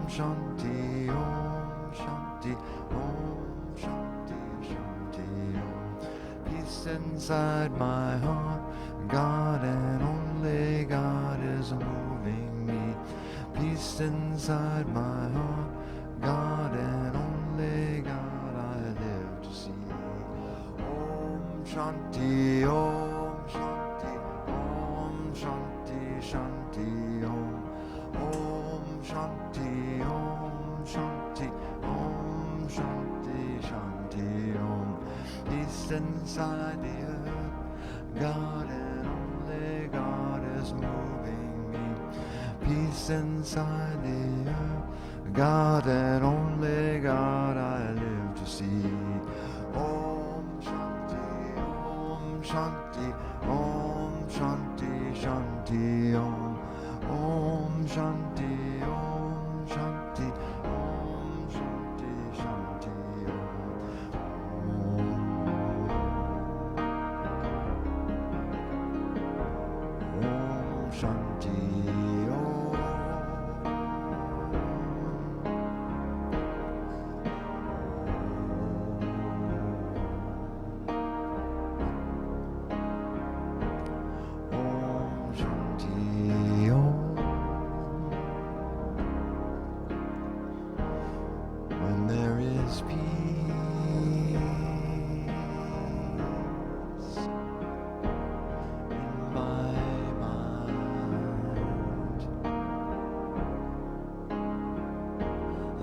Shanti, Om Shanti, Om Shanti, Shanti, Om. Peace inside my heart, God and only God is moving me. Peace inside my heart, God and only God I live to see. Om Shanti, Om Shanti, Om Shanti, Shanti, Om. Om Shanti, Om Shanti, Om Shanti, Shanti, Om. Peace inside the earth, God and only God is moving me. Peace inside the earth, God and only God I live to see. Om Shanti, Om Shanti, Om Shanti, Shanti, Om. Om Shanti, Om Shanti, Om Shanti, Shanti, Om. Om Shanti, Om. Om Shanti, Om. When there is peace in my mind,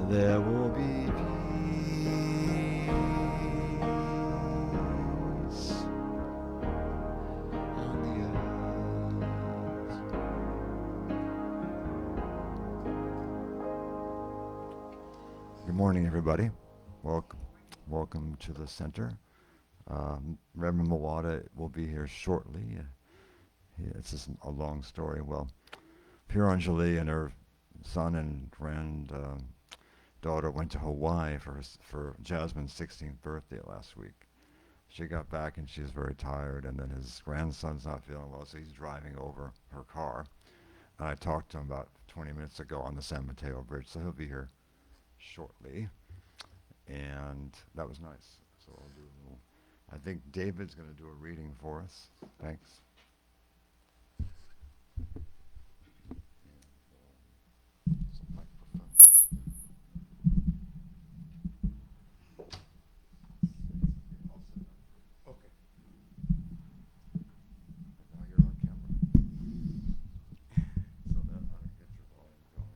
there will be peace on the earth. Good morning, everybody. Welcome to the center. Reverend Mawada will be here shortly. It's just a long story. Well, Puranjali and her son and daughter went to Hawaii for Jasmine's 16th birthday last week. She got back and she's very tired, and then his grandson's not feeling well, so he's driving over her car. And I talked to him about 20 minutes ago on the San Mateo Bridge, so he'll be here shortly. And that was nice. So I'll do a little, I think David's going to do a reading for us. Thanks. Some microphones. Okay. Now you're on camera. So that ought to get your volume going.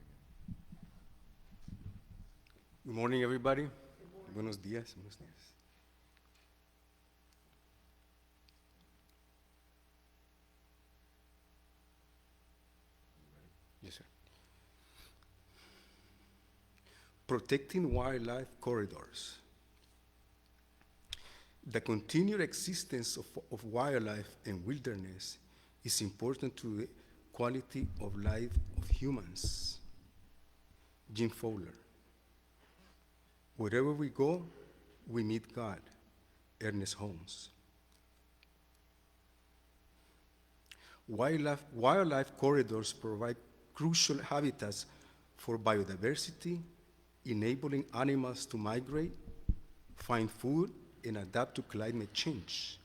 Good morning, everybody. Buenos días. Buenos días. Yes, sir. Protecting wildlife corridors. The continued existence of wildlife and wilderness is important to the quality of life of humans. Jim Fowler. Wherever we go, we meet God. Ernest Holmes. Wildlife corridors provide crucial habitats for biodiversity, enabling animals to migrate, find food, and adapt to climate change.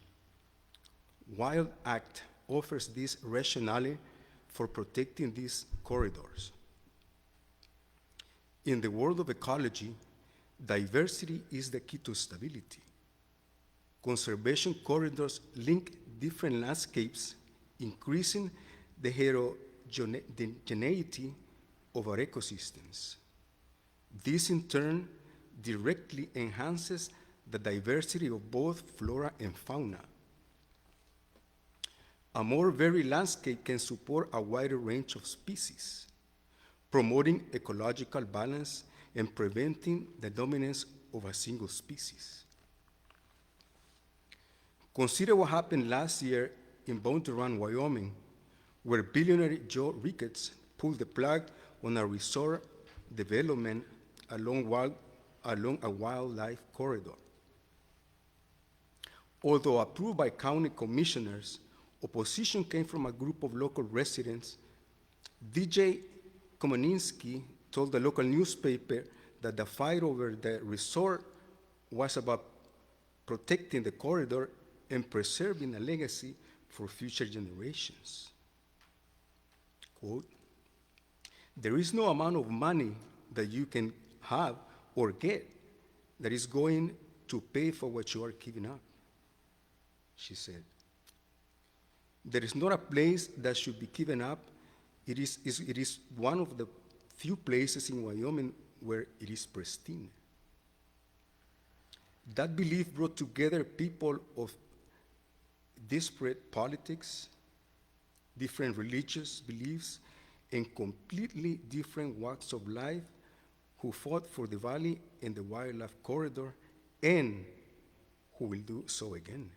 Wild Act offers this rationale for protecting these corridors. In the world of ecology, diversity is the key to stability. Conservation corridors link different landscapes, increasing the heterogeneity of our ecosystems. This, in turn, directly enhances the diversity of both flora and fauna. A more varied landscape can support a wider range of species, promoting ecological balance and preventing the dominance of a single species. Consider what happened last year in Bounty Run, Wyoming, where billionaire Joe Ricketts pulled the plug on a resort development along a wildlife corridor. Although approved by county commissioners, opposition came from a group of local residents. DJ Komaninski told the local newspaper that the fight over the resort was about protecting the corridor and preserving a legacy for future generations. Quote, there is no amount of money that you can have or get that is going to pay for what you are giving up, she said. There is not a place that should be given up. It is one of the few places in Wyoming where it is pristine. That belief brought together people of disparate politics, different religious beliefs, and completely different walks of life who fought for the valley and the wildlife corridor and who will do so again.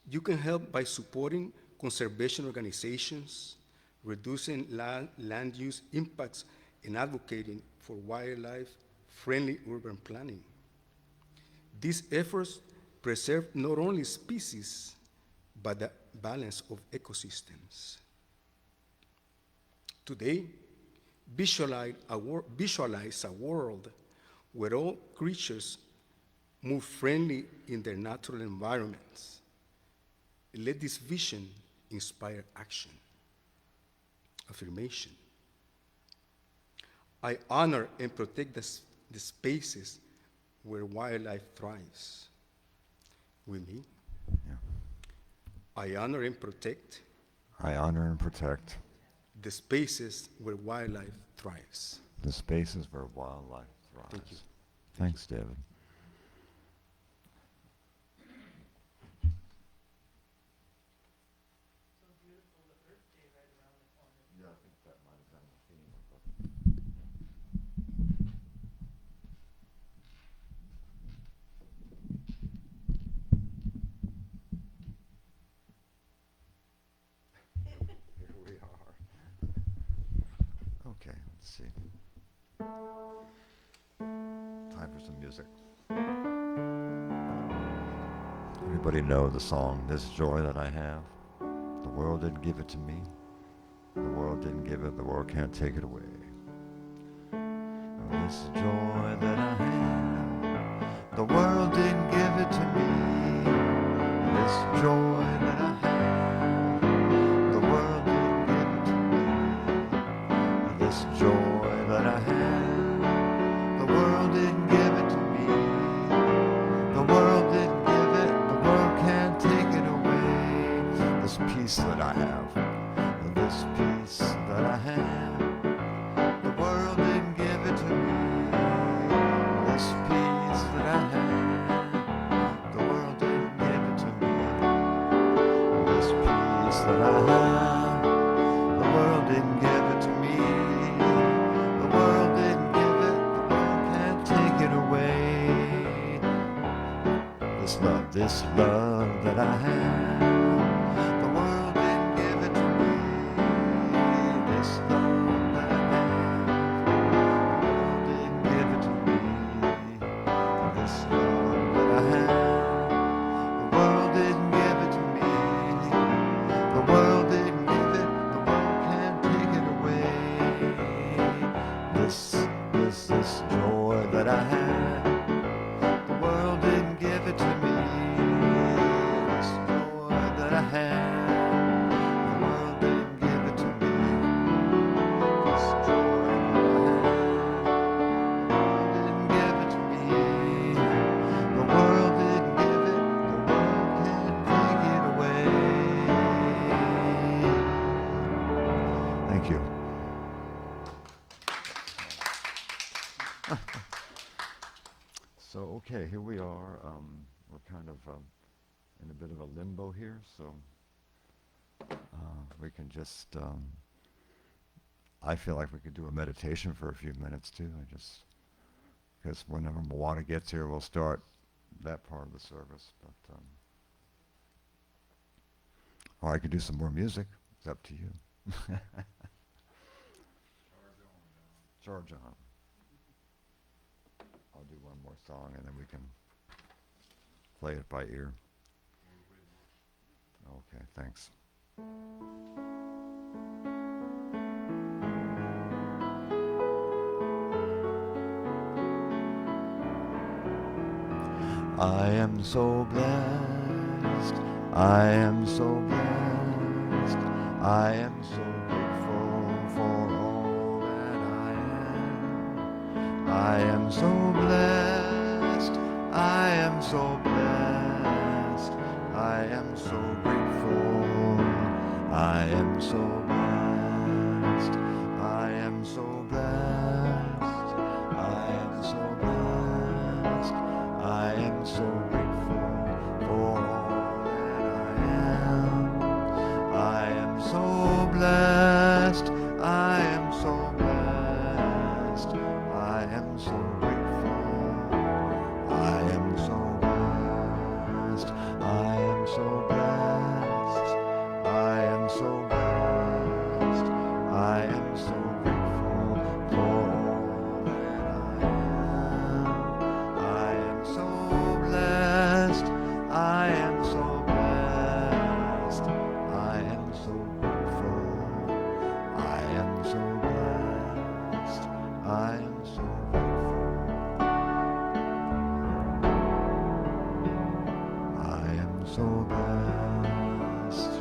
You can help by supporting conservation organizations, reducing land use impacts, and advocating for wildlife-friendly urban planning. These efforts preserve not only species, but the balance of ecosystems. Today, visualize a world where all creatures move friendly in their natural environments. Let this vision inspire action. Affirmation. I honor and protect the spaces where wildlife thrives. With me, Yeah. I honor and protect I honor and protect the spaces where wildlife thrives. the spaces where wildlife thrives. Thank you. Thanks, David. Yeah, I think that might have been the theme. Here we are. Okay, let's see. Time for some music. Everybody know the song, This Joy That I Have? The world didn't give it to me. The world didn't give it, the world can't take it away. This joy that I have, the world didn't give it to me. This joy that I have, the world didn't give it to me. This joy that I have, the world didn't give it to me. The world didn't give it, the world can't take it away. This peace that I have, this peace that I have, the world didn't give it to me. This peace that I have, the world didn't give it to me. This peace that I have, the world didn't give it to me. The world didn't give it, the world can't take it away. This love that I have, the world didn't give it to me. This love that I have, the world didn't give it to me. This love that I have, the world didn't give it to me. The world didn't give it, the world can't take it away. This joy that I have, the world didn't give it to me. This joy that I have, the world didn't give it to me. This joy that I have, the world didn't give it to me. The world didn't give it, the world can't take it away. Thank you. So, okay, here we are. We're kind of in a bit of a limbo here, so we can just, I feel like we could do a meditation for a few minutes too. Because whenever Moana gets here, we'll start that part of the service. But, or I could do some more music. It's up to you. Charge on. I'll do one more song and then we can play it by ear. Okay, thanks. I am so blessed. I am so blessed. I am so grateful for all that I am. I am so blessed. I am so blessed. I am so grateful. I am so blessed. I am so blessed. I am so blessed. I am so grateful for all that I am. I am so blessed. I am so blessed. I am so grateful. I am so blessed. I am so blessed. I am so blessed. I am so grateful for all that I am. I am so blessed. I am so blessed. I am so grateful. I am so blessed. I am so grateful. I am so blessed.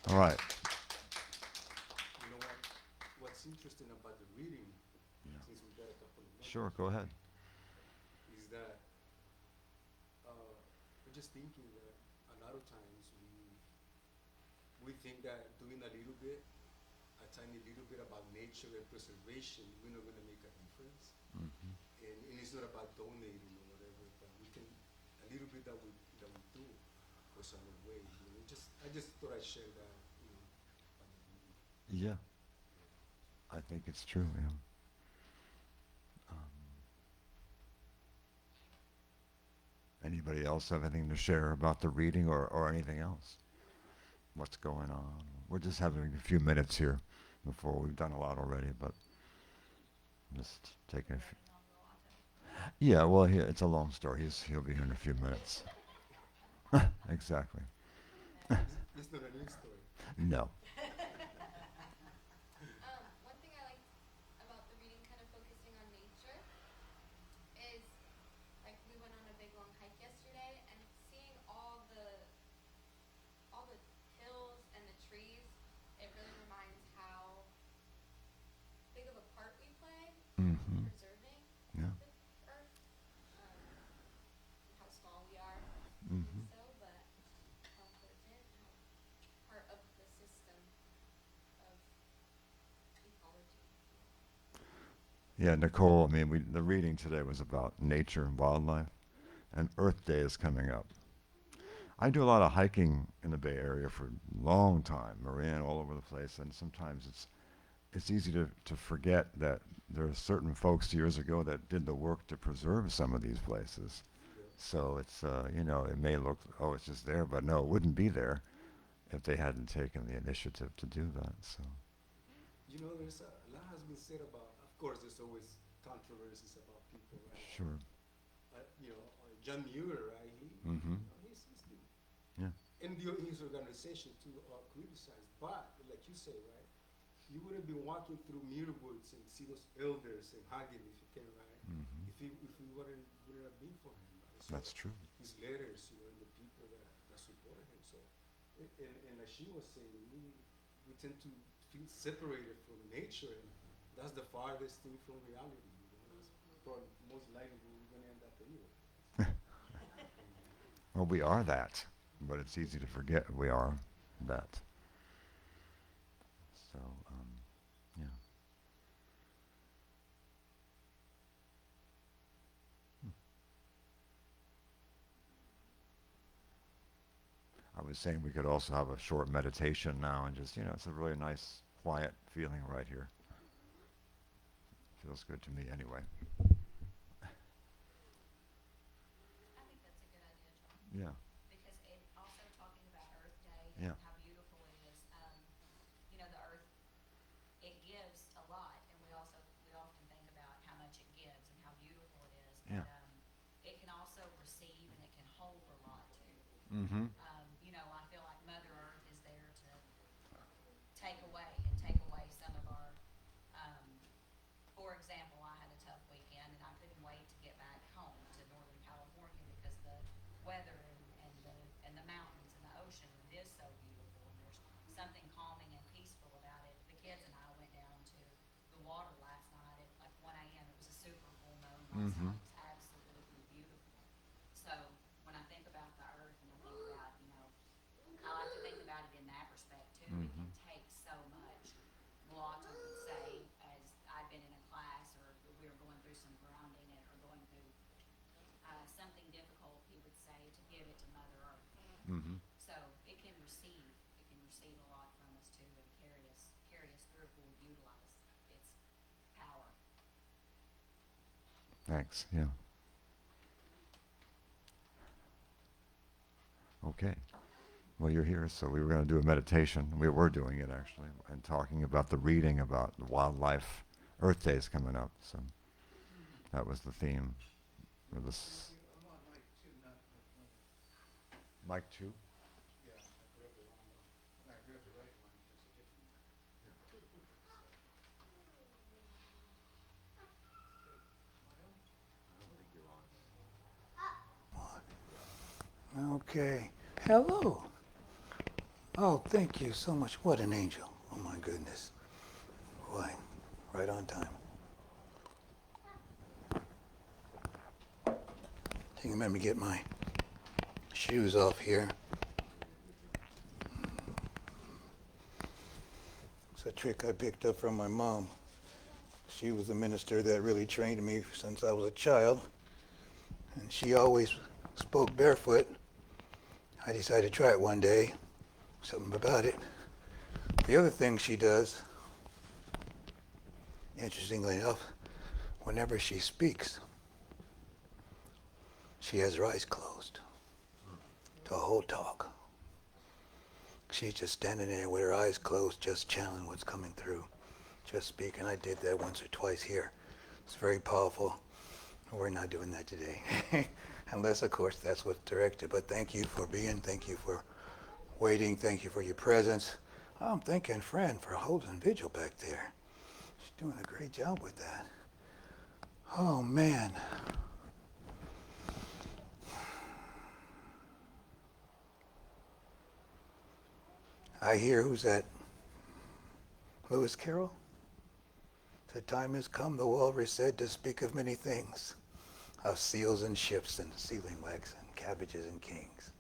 All right. You know what? What's interesting about the reading, Yeah. since we got a couple of minutes, Sure, go ahead. is that we're just thinking that a lot of times we think that doing a little bit, a tiny little bit about nature and preservation, we're not going to make a difference. Hmm. And it's not about donating or whatever, but we can a little bit that we do goes a long way. You know, I just thought I'd share that. You know, about the reading. Yeah, I think it's true. Yeah. Anybody else have anything to share about the reading or anything else? What's going on? We're just having a few minutes here before we've done a lot already, but just taking a few. Yeah, well, it's a long story. He'll be here in a few minutes. Exactly. It's not a news story. No. One thing I liked about the reading, kind of focusing on nature, is like we went on a big long hike yesterday, and seeing all the hills and the trees, it really reminds how big of a part we play in Hmm. preserving Yeah. the earth, and how small we are doing Hmm. so, but how important, how part of the system of ecology. Yeah, Nicole, I mean, the reading today was about nature and wildlife, and Earth Day is coming up. I do a lot of hiking in the Bay Area for a long time, Marin, all over the place, and sometimes it's easy to forget that there are certain folks years ago that did the work to preserve some of these places. Yeah. So it's it may look, oh, it's just there, but no, it wouldn't be there if they hadn't taken the initiative to do that. So You know, there's a lot has been said about. Of course, there's always controversies about people, right? sure. You know, John Muir, right? Mm-hmm. You know, he's been Yeah. and his organization too criticized. But like you say, right? You wouldn't be walking through Muir Woods and see those elders and hugging if you can, right? Mm-hmm. If we wouldn't have been for him, right? So That's true. his letters, you know, and the people that supported him. So, and as she was saying, we tend to feel separated from nature, and that's the farthest thing from reality. You know, that's probably most likely where we're gonna end up anyway. Well, we are that, but it's easy to forget we are that. So, yeah. I was saying we could also have a short meditation now and just, it's a really nice, quiet feeling right here. Feels good to me anyway. I think that's a good idea, John, Yeah, because it also talking about Earth Day and yeah, how beautiful it is. The Earth, it gives a lot, and we often think about how much it gives and how beautiful it is. yeah. But it can also receive and it can hold a lot too. Mm-hmm. I feel like Mother Earth is there to take away and take away so sounds absolutely beautiful. So when I think about the earth and I think about, I like to think about it in that respect too. It can take so much. Walter would say, as I've been in a class or we were going through some grounding or going through something difficult, he would say to give it to Mother Earth. So it can receive a lot from us too, and carry us through if we'll utilize its power. Thanks. Yeah. Okay. Well, you're here, so we were going to do a meditation. We were doing it actually, and talking about the reading about the wildlife Earth Days coming up. So that was the theme for this. Mic 2? Okay. Hello. Oh, thank you so much. What an angel. Oh, my goodness. Boy, right on time. You can let me get my shoes off here. It's a trick I picked up from my mom. She was the minister that really trained me since I was a child. And she always spoke barefoot. I decided to try it one day. Something about it. The other thing she does, interestingly enough, whenever she speaks, she has her eyes closed the whole talk. She's just standing there with her eyes closed, just channeling what's coming through, just speaking. I did that once or twice here. It's very powerful. We're not doing that today. Unless, of course, that's what's directed. But thank you for being. Thank you for waiting. Thank you for your presence. I'm thanking Fran for holding vigil back there. She's doing a great job with that. Oh, man. I hear, who's that? Lewis Carroll? The time has come, the walrus said, to speak of many things, of seals and ships and sealing wax and cabbages and kings.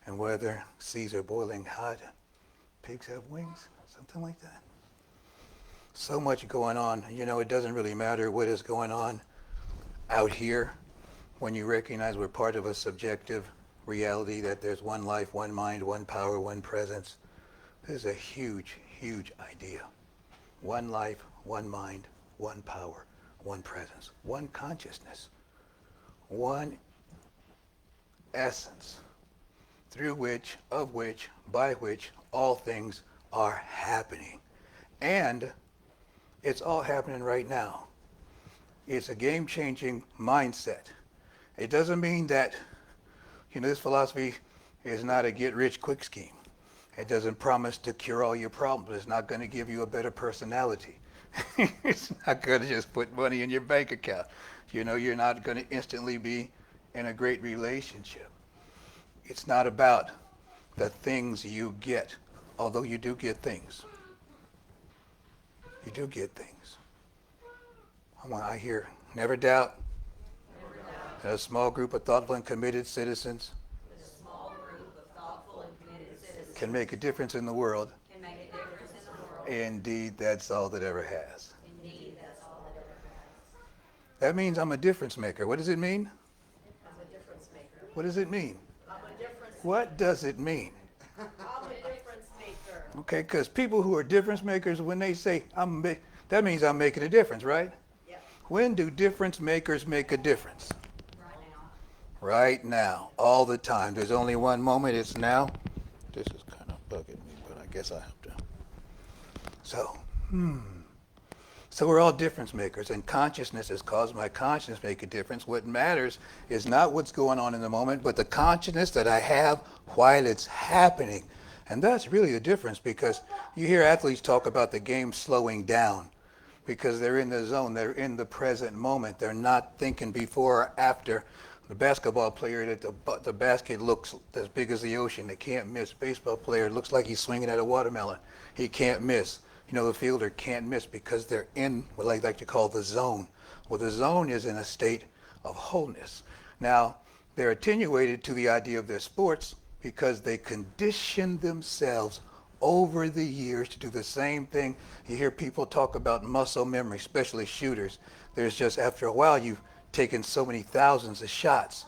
And whether seas are boiling hot, pigs have wings, something like that. So much going on. It doesn't really matter what is going on out here when you recognize we're part of a subjective reality, that there's one life, one mind, one power, one presence. This is a huge, huge idea. One life, one mind, one power, one presence, one consciousness, one essence, through which, of which, by which all things are happening. And it's all happening right now. It's a game-changing mindset. It doesn't mean that, this philosophy is not a get-rich-quick scheme. It doesn't promise to cure all your problems. It's not going to give you a better personality. It's not going to just put money in your bank account. You're not going to instantly be in a great relationship. It's not about the things you get, although you do get things. You do get things. I hear, never doubt. A small group of thoughtful and committed citizens can make a difference in the world. Indeed, that's all that ever has. That means I'm a difference maker. What does it mean? I'm a difference maker. What does it mean? I'm a difference. What does it mean? I'm a difference maker. Okay, because people who are difference makers, when they say, that means I'm making a difference, right? Yeah. When do difference makers make a difference? Right now. Right now, all the time. There's only one moment, it's now. This is kind of bugging me, but I guess I have to. So we're all difference makers, and consciousness has caused my consciousness make a difference. What matters is not what's going on in the moment, but the consciousness that I have while it's happening. And that's really the difference, because you hear athletes talk about the game slowing down because they're in the zone, they're in the present moment, they're not thinking before or after. The basketball player, that the basket looks as big as the ocean, they can't miss. Baseball player looks like he's swinging at a watermelon, he can't miss. You know, the fielder can't miss because they're in what I like to call the zone. Well, the zone is in a state of wholeness. Now, they're attenuated to the idea of their sports because they condition themselves over the years to do the same thing. You hear people talk about muscle memory, especially shooters. There's just, after a while, you've taken so many thousands of shots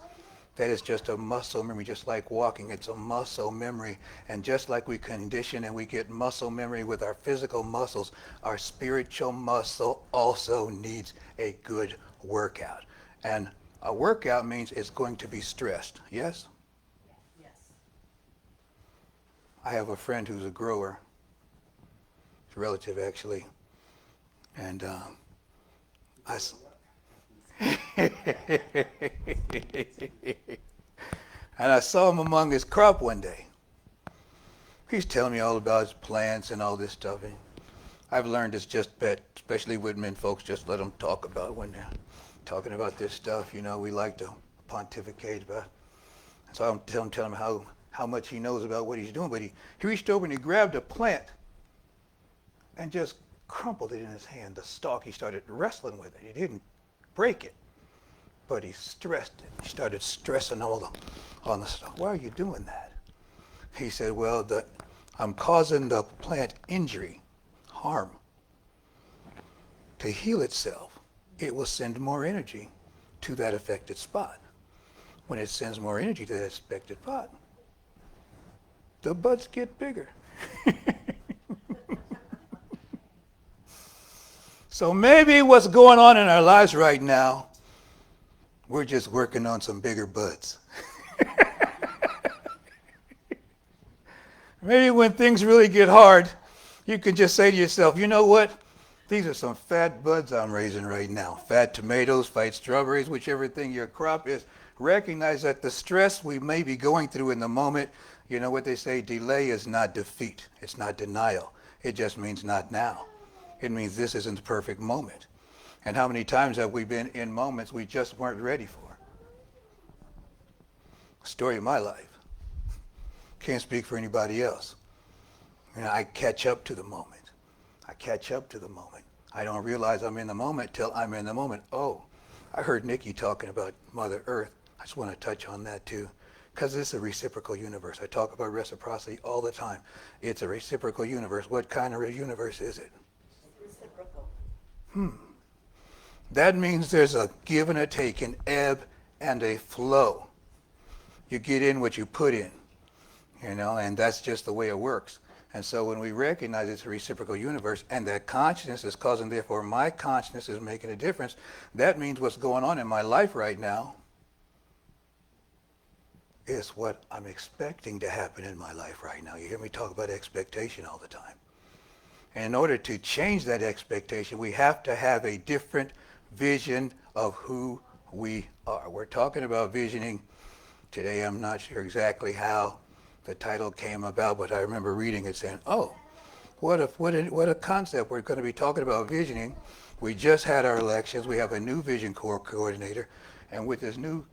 that is just a muscle memory, just like walking. It's a muscle memory. And just like we condition and we get muscle memory with our physical muscles, our spiritual muscle also needs a good workout. And a workout means it's going to be stressed. Yes? Yes. I have a friend who's a grower. It's a relative, actually. And I... And I saw him among his crop one day. He's telling me all about his plants and all this stuff. And I've learned it's just that, especially with men folks, just let them talk about it when they're talking about this stuff. You know, we like to pontificate about it. So I'm telling him how much he knows about what he's doing. But he reached over and he grabbed a plant and just crumpled it in his hand, the stalk. He started wrestling with it. He didn't break it, but he stressed it. He started stressing on the stalk. Why are you doing that? He said, well, I'm causing the plant injury, harm. To heal itself, it will send more energy to that affected spot. When it sends more energy to that affected spot, the buds get bigger. So maybe what's going on in our lives right now, we're just working on some bigger buds. Maybe when things really get hard, you can just say to yourself, you know what? These are some fat buds I'm raising right now. Fat tomatoes, fat strawberries, whichever thing your crop is. Recognize that the stress we may be going through in the moment, you know what they say, delay is not defeat. It's not denial. It just means not now. It means this isn't the perfect moment. And how many times have we been in moments we just weren't ready for? Story of my life. Can't speak for anybody else. You know, I catch up to the moment. I catch up to the moment. I don't realize I'm in the moment till I'm in the moment. Oh, I heard Nikki talking about Mother Earth. I just want to touch on that too, because it's a reciprocal universe. I talk about reciprocity all the time. It's a reciprocal universe. What kind of a universe is it? Reciprocal. That means there's a give and a take, an ebb and a flow. You get in what you put in, you know, and that's just the way it works. And so when we recognize it's a reciprocal universe and that consciousness is causing, therefore my consciousness is making a difference, that means what's going on in my life right now is what I'm expecting to happen in my life right now. You hear me talk about expectation all the time. And in order to change that expectation, we have to have a different vision of who we are. We're talking about visioning today. I'm not sure exactly how the title came about, but I remember reading it saying, oh, what a concept. We're going to be talking about visioning. We just had our elections. We have a new vision corps coordinator. And with this new,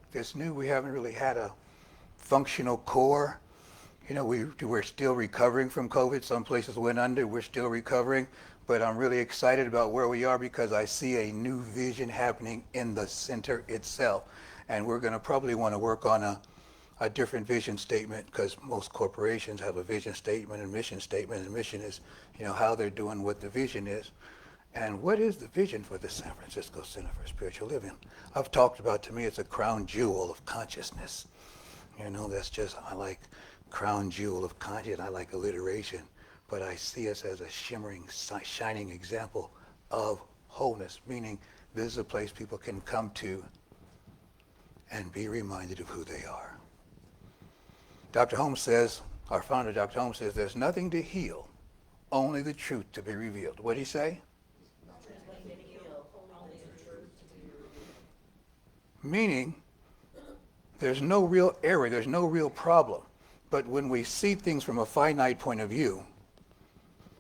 we haven't really had a functional core. You know, we're still recovering from COVID. Some places went under. We're still recovering. But I'm really excited about where we are because I see a new vision happening in the center itself. And we're going to probably want to work on a different vision statement, because most corporations have a vision statement and mission statement. And mission is, you know, how they're doing what the vision is. And what is the vision for the San Francisco Center for Spiritual Living? I've talked about, to me, it's a crown jewel of consciousness. You know, that's just, I like crown jewel of consciousness. I like alliteration. But I see us as a shimmering, shining example of wholeness, meaning this is a place people can come to and be reminded of who they are. Dr. Holmes says, our founder, Dr. Holmes says, there's nothing to heal, only the truth to be revealed. What did he say? Meaning, there's no real error, there's no real problem. But when we see things from a finite point of view,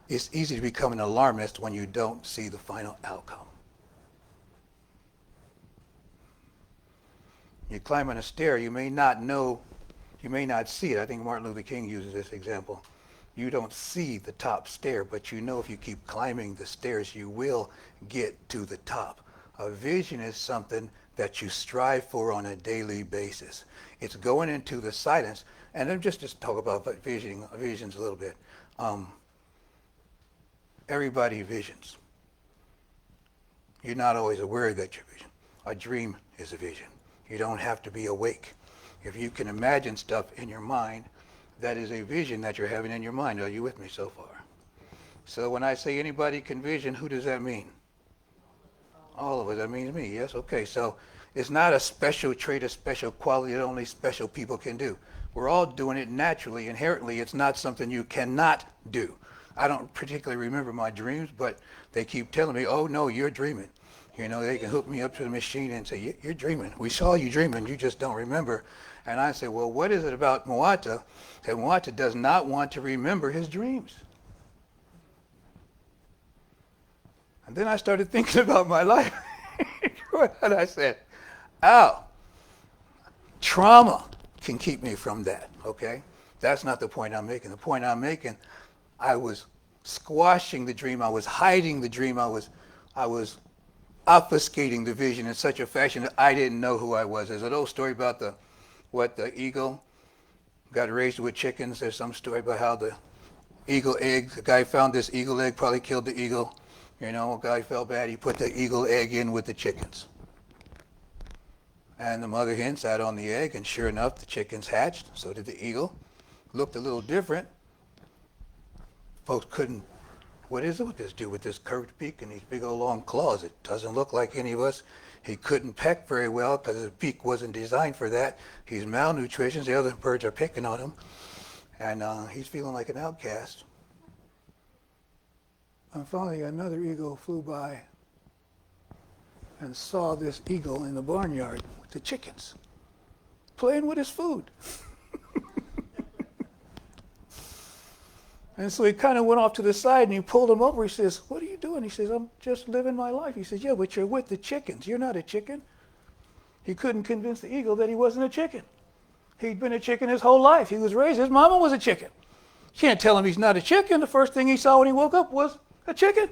it's easy to become an alarmist when you don't see the final outcome. You climb on a stair, you may not know, you may not see it. I think Martin Luther King uses this example. You don't see the top stair, but you know if you keep climbing the stairs, you will get to the top. A vision is something that you strive for on a daily basis. It's going into the silence. And then just talk about visions a little bit. Everybody visions. You're not always aware that you're vision. A dream is a vision. You don't have to be awake. If you can imagine stuff in your mind, that is a vision that you're having in your mind. Are you with me so far? So when I say anybody can vision, who does that mean? All of us. That means me. Yes? Okay. So it's not a special trait, a special quality that only special people can do. We're all doing it naturally, inherently. It's not something you cannot do. I don't particularly remember my dreams, but they keep telling me, oh, no, you're dreaming. You know, they can hook me up to the machine and say, you're dreaming. We saw you dreaming. You just don't remember. And I say, well, what is it about Moata that Moata does not want to remember his dreams? And then I started thinking about my life. And I said, oh, trauma can keep me from that, okay? That's not the point I'm making. The point I'm making, I was squashing the dream. I was hiding the dream. I was obfuscating the vision in such a fashion that I didn't know who I was. There's an old story about the eagle got raised with chickens. There's some story about how the eagle egg, the guy found this eagle egg, probably killed the eagle. You know, a guy felt bad. He put the eagle egg in with the chickens. And the mother hen sat on the egg, and sure enough, the chickens hatched. So did the eagle. Looked a little different. Folks couldn't, what is it with this dude with this curved beak and these big old long claws? It doesn't look like any of us. He couldn't peck very well because his beak wasn't designed for that. He's malnutrition. The other birds are picking on him. And he's feeling like an outcast. And finally, another eagle flew by and saw this eagle in the barnyard with the chickens, playing with his food. And so he kind of went off to the side and he pulled him over. He says, what are you doing? He says, I'm just living my life. He says, yeah, but you're with the chickens. You're not a chicken. He couldn't convince the eagle that he wasn't a chicken. He'd been a chicken his whole life. He was raised, his mama was a chicken. You can't tell him he's not a chicken. The first thing he saw when he woke up was a chicken.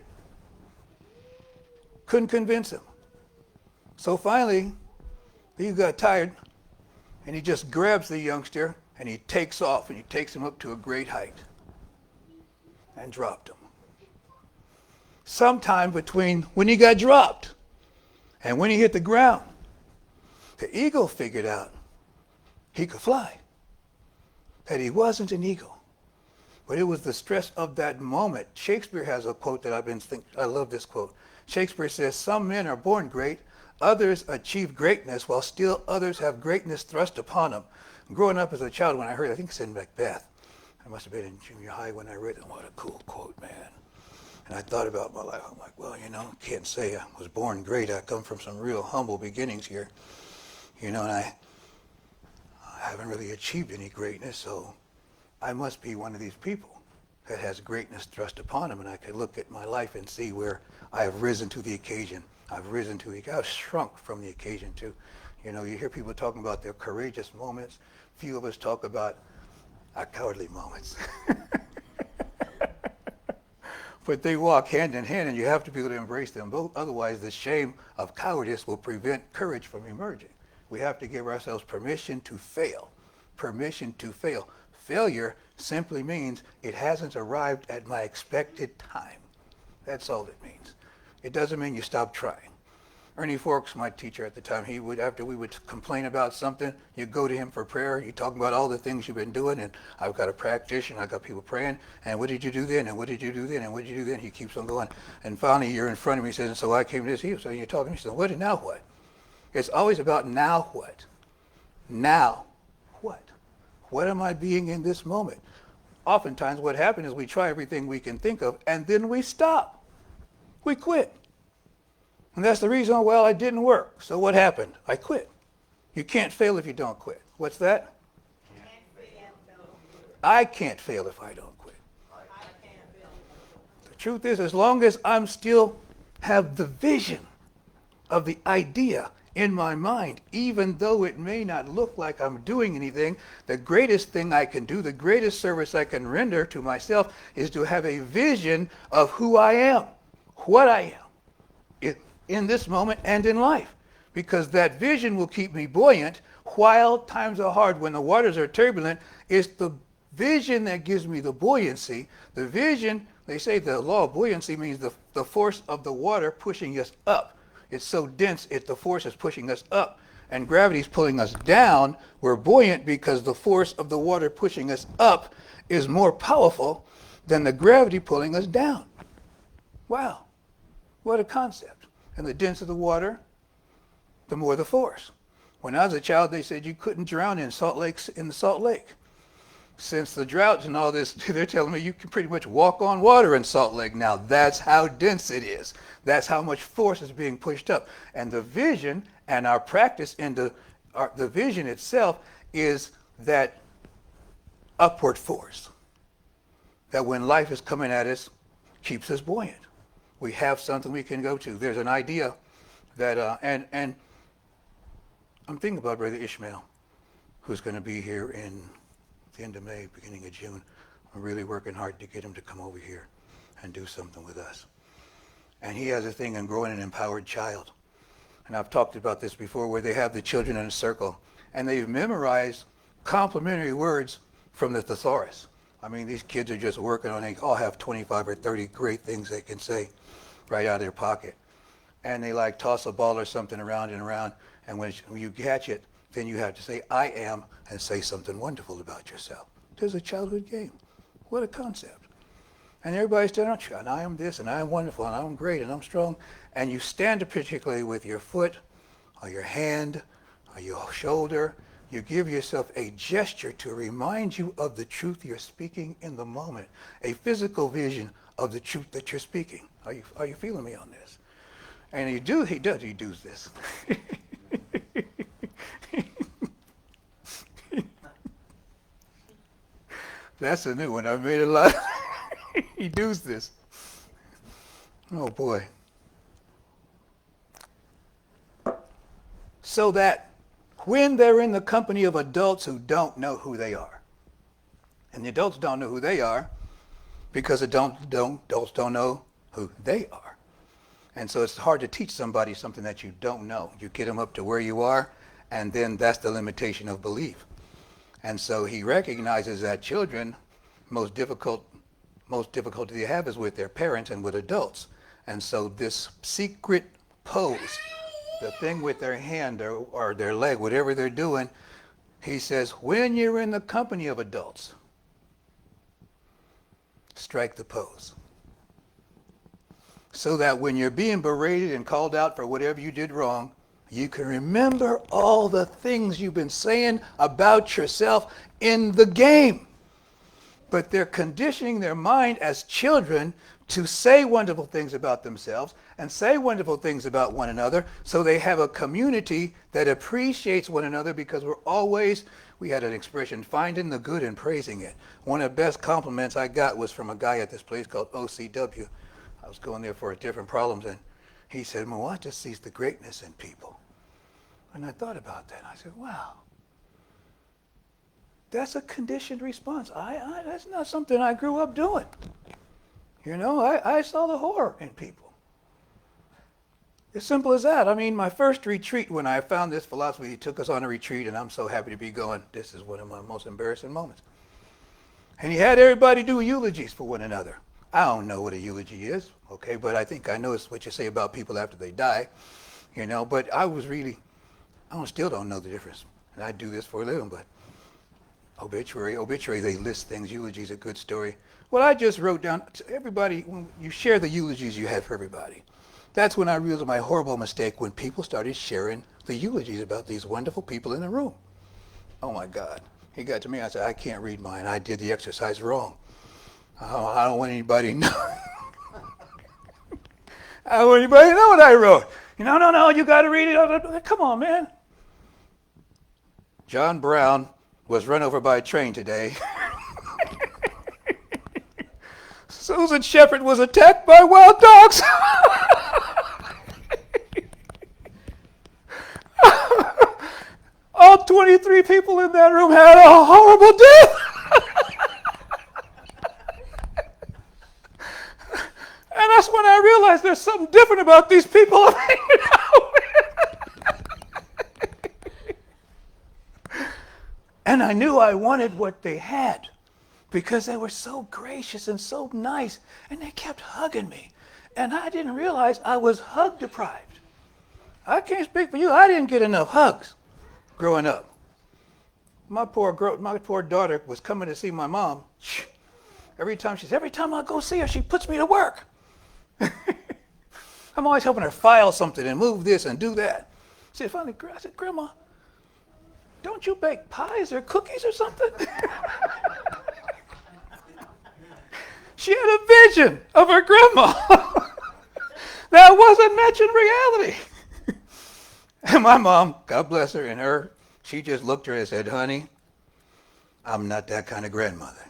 Couldn't convince him. So finally, he got tired and he just grabs the youngster and he takes off and he takes him up to a great height and dropped him. Sometime between when he got dropped and when he hit the ground, the eagle figured out he could fly, that he wasn't an eagle. But it was the stress of that moment. Shakespeare has a quote that I've been thinking, I love this quote. Shakespeare says, some men are born great, others achieve greatness, while still others have greatness thrust upon them. Growing up as a child, when I heard, I think it's in Macbeth, I must have been in junior high when I read it. What a cool quote, man. And I thought about my life. I'm like, well, you know, can't say I was born great. I come from some real humble beginnings here. You know, and I haven't really achieved any greatness, so I must be one of these people that has greatness thrust upon him. And I could look at my life and see where I have risen to the occasion. I've shrunk from the occasion too. You know, you hear people talking about their courageous moments. Few of us talk about our cowardly moments. But they walk hand in hand, and you have to be able to embrace them both. Otherwise, the shame of cowardice will prevent courage from emerging. We have to give ourselves permission to fail. Permission to fail. Failure simply means it hasn't arrived at my expected time. That's all it means. It doesn't mean you stop trying. Ernie Forks, my teacher at the time, he would, after we would complain about something, you go to him for prayer. You talk about all the things you've been doing, and I've got a practitioner, I've got people praying, and what did you do then, and what did you do then, and what did you do then? He keeps on going. And finally, you're in front of me, he says, and so I came to this. So you're talking, he says, what and now what? It's always about now what? Now what? What am I being in this moment? Oftentimes what happens is we try everything we can think of, and then we stop. We quit. And that's the reason, well, it didn't work. So what happened? I quit. You can't fail if you don't quit. What's that? I can't fail if I don't quit. The truth is, as long as I'm still have the vision of the idea in my mind, even though it may not look like I'm doing anything. The greatest thing I can do, the greatest service I can render to myself is to have a vision of who I am, what I am in this moment and in life. Because that vision will keep me buoyant while times are hard. When the waters are turbulent, it's the vision that gives me the buoyancy. The vision, they say the law of buoyancy means the force of the water pushing us up. It's so dense, the force is pushing us up. And gravity's pulling us down. We're buoyant because the force of the water pushing us up is more powerful than the gravity pulling us down. Wow, what a concept. And the denser the water, the more the force. When I was a child, they said you couldn't drown in the Salt Lake. Since the droughts and all this, they're telling me you can pretty much walk on water in Salt Lake now. That's how dense it is. That's how much force is being pushed up. And the vision and our practice in the vision itself is that upward force that when life is coming at us, keeps us buoyant. We have something we can go to. There's an idea that, and I'm thinking about Brother Ishmael, who's going to be here in the end of May, beginning of June. I'm really working hard to get him to come over here and do something with us. And he has a thing on growing an empowered child. And I've talked about this before, where they have the children in a circle and they've memorized complimentary words from the thesaurus. I mean, these kids are just working on, they all have 25 or 30 great things they can say right out of their pocket. And they like toss a ball or something around and around, and when you catch it, then you have to say, I am, and say something wonderful about yourself. There's a childhood game. What a concept. And everybody's telling you, and I am this, and I am wonderful, and I'm great, and I'm strong. And you stand particularly with your foot, or your hand, or your shoulder. You give yourself a gesture to remind you of the truth you're speaking in the moment, a physical vision of the truth that you're speaking. Are you feeling me on this? And he does this. That's a new one. I made a lot. He does this. Oh boy. So that when they're in the company of adults who don't know who they are, and the adults don't know who they are because adults don't know who they are. And so it's hard to teach somebody something that you don't know. You get them up to where you are, and then that's the limitation of belief. And so he recognizes that children, most difficulty they have is with their parents and with adults. And so this secret pose, the thing with their hand or their leg, whatever they're doing, he says, when you're in the company of adults, strike the pose. So that when you're being berated and called out for whatever you did wrong, you can remember all the things you've been saying about yourself in the game. But they're conditioning their mind as children to say wonderful things about themselves and say wonderful things about one another, so they have a community that appreciates one another, because we had an expression, finding the good and praising it. One of the best compliments I got was from a guy at this place called OCW. I was going there for different problems, and he said, Moata sees the greatness in people. And I thought about that. I said, wow, that's a conditioned response. That's not something I grew up doing. You know, I saw the horror in people. As simple as that. I mean, my first retreat, when I found this philosophy, he took us on a retreat, and I'm so happy to be going. This is one of my most embarrassing moments. And he had everybody do eulogies for one another. I don't know what a eulogy is, okay, but I think I know it's what you say about people after they die, you know, but I still don't know the difference. And I do this for a living, but obituary, they list things, eulogies, a good story. Well, I just wrote down to everybody, when you share the eulogies you have for everybody. That's when I realized my horrible mistake, when people started sharing the eulogies about these wonderful people in the room. Oh my God. He got to me, I said, I can't read mine. I did the exercise wrong. I don't want anybody to know. I don't want anybody to know what I wrote. No, you got to read it. Come on, man. John Brown was run over by a train today. Susan Shepherd was attacked by wild dogs. 23 people in that room had a horrible death. And that's when I realized there's something different about these people I'm hanging out with. And I knew I wanted what they had because they were so gracious and so nice, and they kept hugging me. And I didn't realize I was hug deprived. I can't speak for you. I didn't get enough hugs growing up. My poor daughter was coming to see my mom. Every time I go see her, she puts me to work. I'm always helping her file something and move this and do that. She said, finally, I said, Grandma, don't you bake pies or cookies or something? She had a vision of her grandma that wasn't matching reality. And my mom, God bless her, and her, she just looked at her and said, honey, I'm not that kind of grandmother.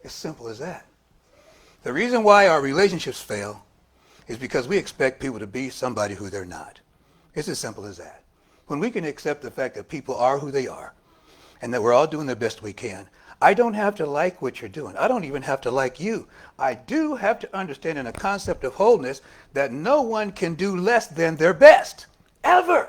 As simple as that. The reason why our relationships fail is because we expect people to be somebody who they're not. It's as simple as that. When we can accept the fact that people are who they are and that we're all doing the best we can, I don't have to like what you're doing. I don't even have to like you. I do have to understand in a concept of wholeness that no one can do less than their best, ever.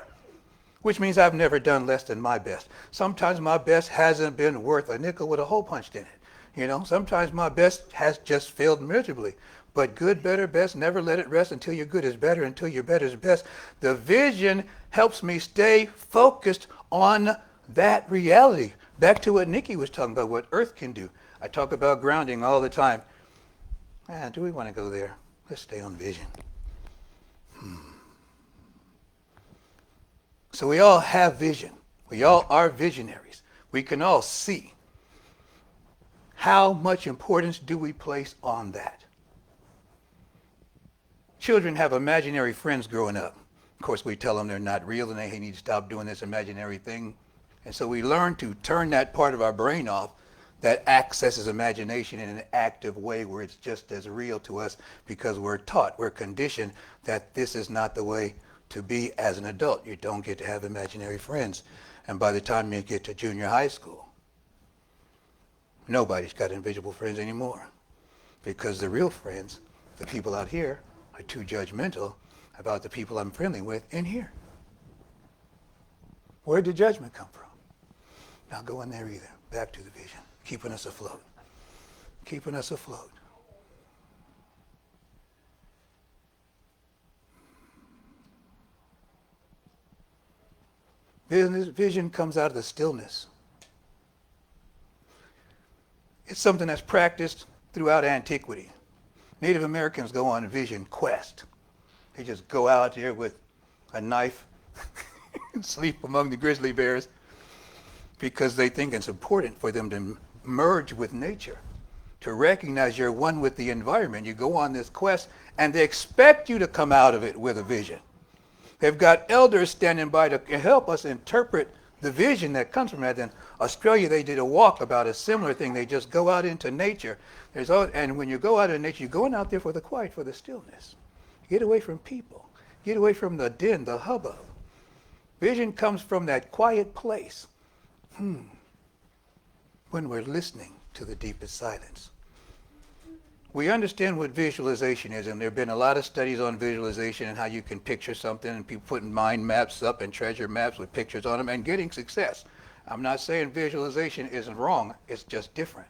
Which means I've never done less than my best. Sometimes my best hasn't been worth a nickel with a hole punched in it. You know, sometimes my best has just failed miserably. But good, better, best, never let it rest until your good is better, until your better is best. The vision helps me stay focused on that reality. Back to what Nikki was talking about, what Earth can do. I talk about grounding all the time. Do we want to go there? Let's stay on vision. So we all have vision. We all are visionaries. We can all see. How much importance do we place on that? Children have imaginary friends growing up. Of course, we tell them they're not real and they need to stop doing this imaginary thing. And so we learn to turn that part of our brain off that accesses imagination in an active way where it's just as real to us because we're taught, we're conditioned that this is not the way to be as an adult. You don't get to have imaginary friends. And by the time you get to junior high school, nobody's got invisible friends anymore because the real friends, the people out here, are too judgmental about the people I'm friendly with in here. Where did judgment come from? Not going there either. Back to the vision. Keeping us afloat. Keeping us afloat. Vision comes out of the stillness. It's something that's practiced throughout antiquity. Native Americans go on a vision quest. They just go out there with a knife and sleep among the grizzly bears because they think it's important for them to merge with nature, to recognize you're one with the environment. You go on this quest and they expect you to come out of it with a vision. They've got elders standing by to help us interpret the vision that comes from that. In Australia, they did a walk about a similar thing. They just go out into nature. And when you go out into nature, you're going out there for the quiet, for the stillness. Get away from people. Get away from the din, the hubbub. Vision comes from that quiet place. When we're listening to the deepest silence. We understand what visualization is, and there have been a lot of studies on visualization and how you can picture something, and people putting mind maps up and treasure maps with pictures on them and getting success. I'm not saying visualization isn't wrong, it's just different.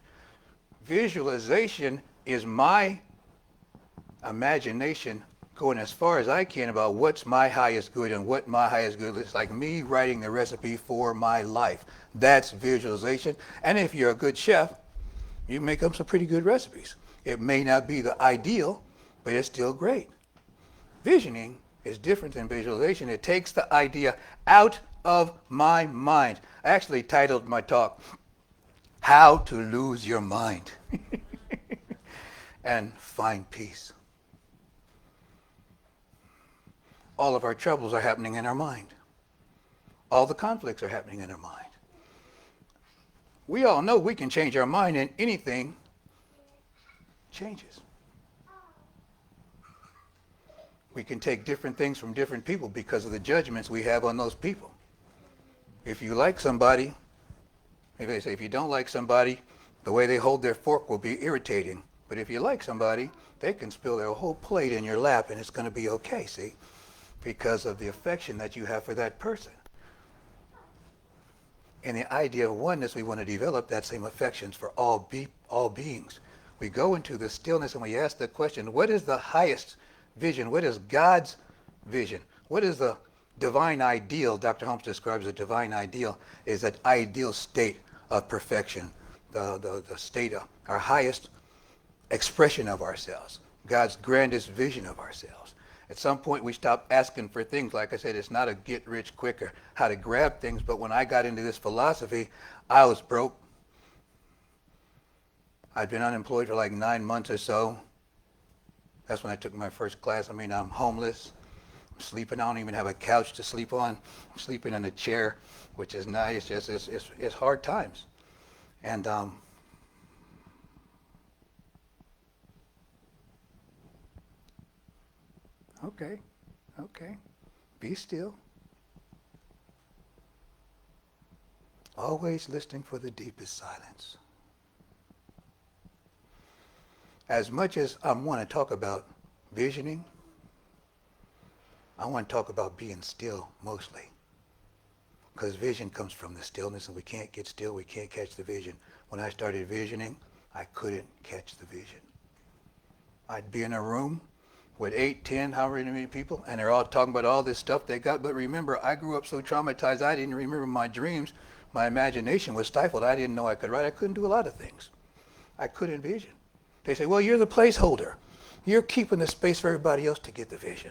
Visualization is my imagination going as far as I can about what's my highest good and what my highest good is, like me writing the recipe for my life. That's visualization. And if you're a good chef, you make up some pretty good recipes. It may not be the ideal, but it's still great. Visioning is different than visualization. It takes the idea out of my mind. I actually titled my talk, How to Lose Your Mind and Find Peace. All of our troubles are happening in our mind. All the conflicts are happening in our mind. We all know we can change our mind and anything changes. We can take different things from different people because of the judgments we have on those people. If you like somebody, maybe they say if you don't like somebody, the way they hold their fork will be irritating. But if you like somebody, they can spill their whole plate in your lap and it's going to be okay, see? Because of the affection that you have for that person. In the idea of oneness, we want to develop that same affections for all beings. We go into the stillness and we ask the question, what is the highest vision? What is God's vision? What is the divine ideal? Dr. Holmes describes the divine ideal is that ideal state of perfection, the state of our highest expression of ourselves, God's grandest vision of ourselves. At some point, we stop asking for things. Like I said, it's not a get rich quicker, how to grab things. But when I got into this philosophy, I was broke. I'd been unemployed for like 9 months or so. That's when I took my first class. I mean, I'm homeless. I'm sleeping. I don't even have a couch to sleep on. I'm sleeping in a chair, which is nice. It's hard times. And Okay. Be still. Always listening for the deepest silence. As much as I want to talk about visioning, I want to talk about being still mostly. Because vision comes from the stillness, and we can't get still, we can't catch the vision. When I started visioning, I couldn't catch the vision. I'd be in a room with 8, 10, however many people, and they're all talking about all this stuff they got. But remember, I grew up so traumatized, I didn't remember my dreams. My imagination was stifled. I didn't know I could write. I couldn't do a lot of things. I couldn't vision. They say, well, you're the placeholder. You're keeping the space for everybody else to get the vision.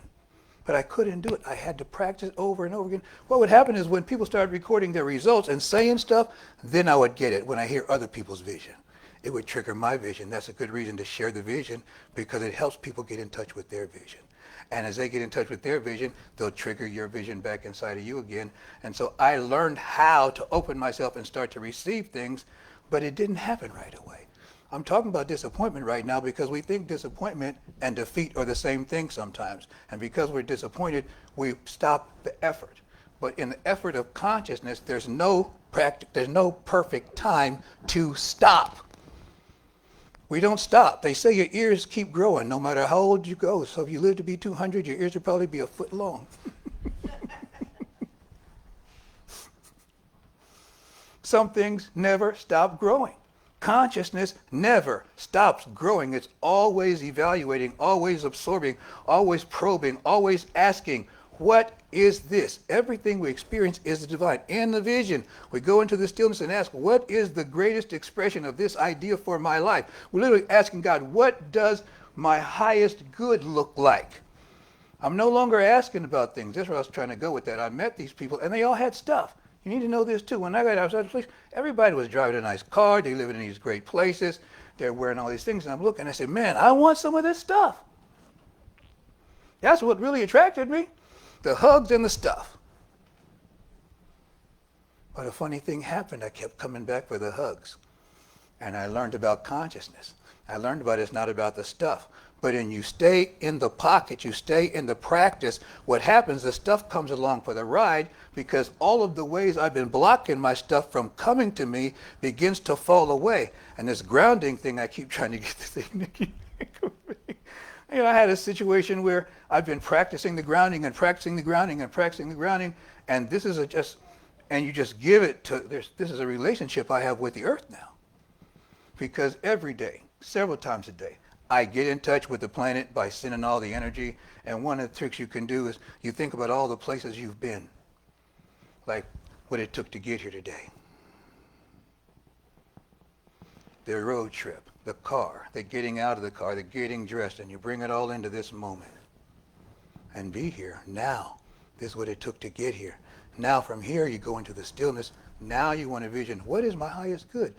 But I couldn't do it. I had to practice over and over again. What would happen is when people started recording their results and saying stuff, then I would get it when I hear other people's vision. It would trigger my vision. That's a good reason to share the vision, because it helps people get in touch with their vision. And as they get in touch with their vision, they'll trigger your vision back inside of you again. And so I learned how to open myself and start to receive things, but it didn't happen right away. I'm talking about disappointment right now because we think disappointment and defeat are the same thing sometimes. And because we're disappointed, we stop the effort. But in the effort of consciousness, there's no perfect time to stop. We don't stop. They say your ears keep growing no matter how old you go. So if you live to be 200, your ears will probably be a foot long. Some things never stop growing. Consciousness never stops growing. It's always evaluating, always absorbing, always probing, always asking, what is this? Everything we experience is the divine. In the vision, we go into the stillness and ask, what is the greatest expression of this idea for my life? We're literally asking God, what does my highest good look like? I'm no longer asking about things. That's where I was trying to go with that. I met these people, and they all had stuff. You need to know this, too. When I got outside the place, everybody was driving a nice car. They living in these great places. They're wearing all these things. And I'm looking, I said, man, I want some of this stuff. That's what really attracted me. The hugs and the stuff. But a funny thing happened. I kept coming back for the hugs. And I learned about consciousness. I learned about it's not about the stuff. But when you stay in the pocket, you stay in the practice, what happens, the stuff comes along for the ride, because all of the ways I've been blocking my stuff from coming to me begins to fall away. And this grounding thing, I keep trying to get the thing to keep You know, I had a situation where I've been practicing the grounding and practicing the grounding and practicing the grounding, and this is and you just give it to, this is a relationship I have with the earth now. Because every day, several times a day, I get in touch with the planet by sending all the energy, and one of the tricks you can do is you think about all the places you've been, like what it took to get here today. The road trip, the car, the getting out of the car, the getting dressed, and you bring it all into this moment. And be here, now. This is what it took to get here. Now from here you go into the stillness. Now you want to vision, what is my highest good?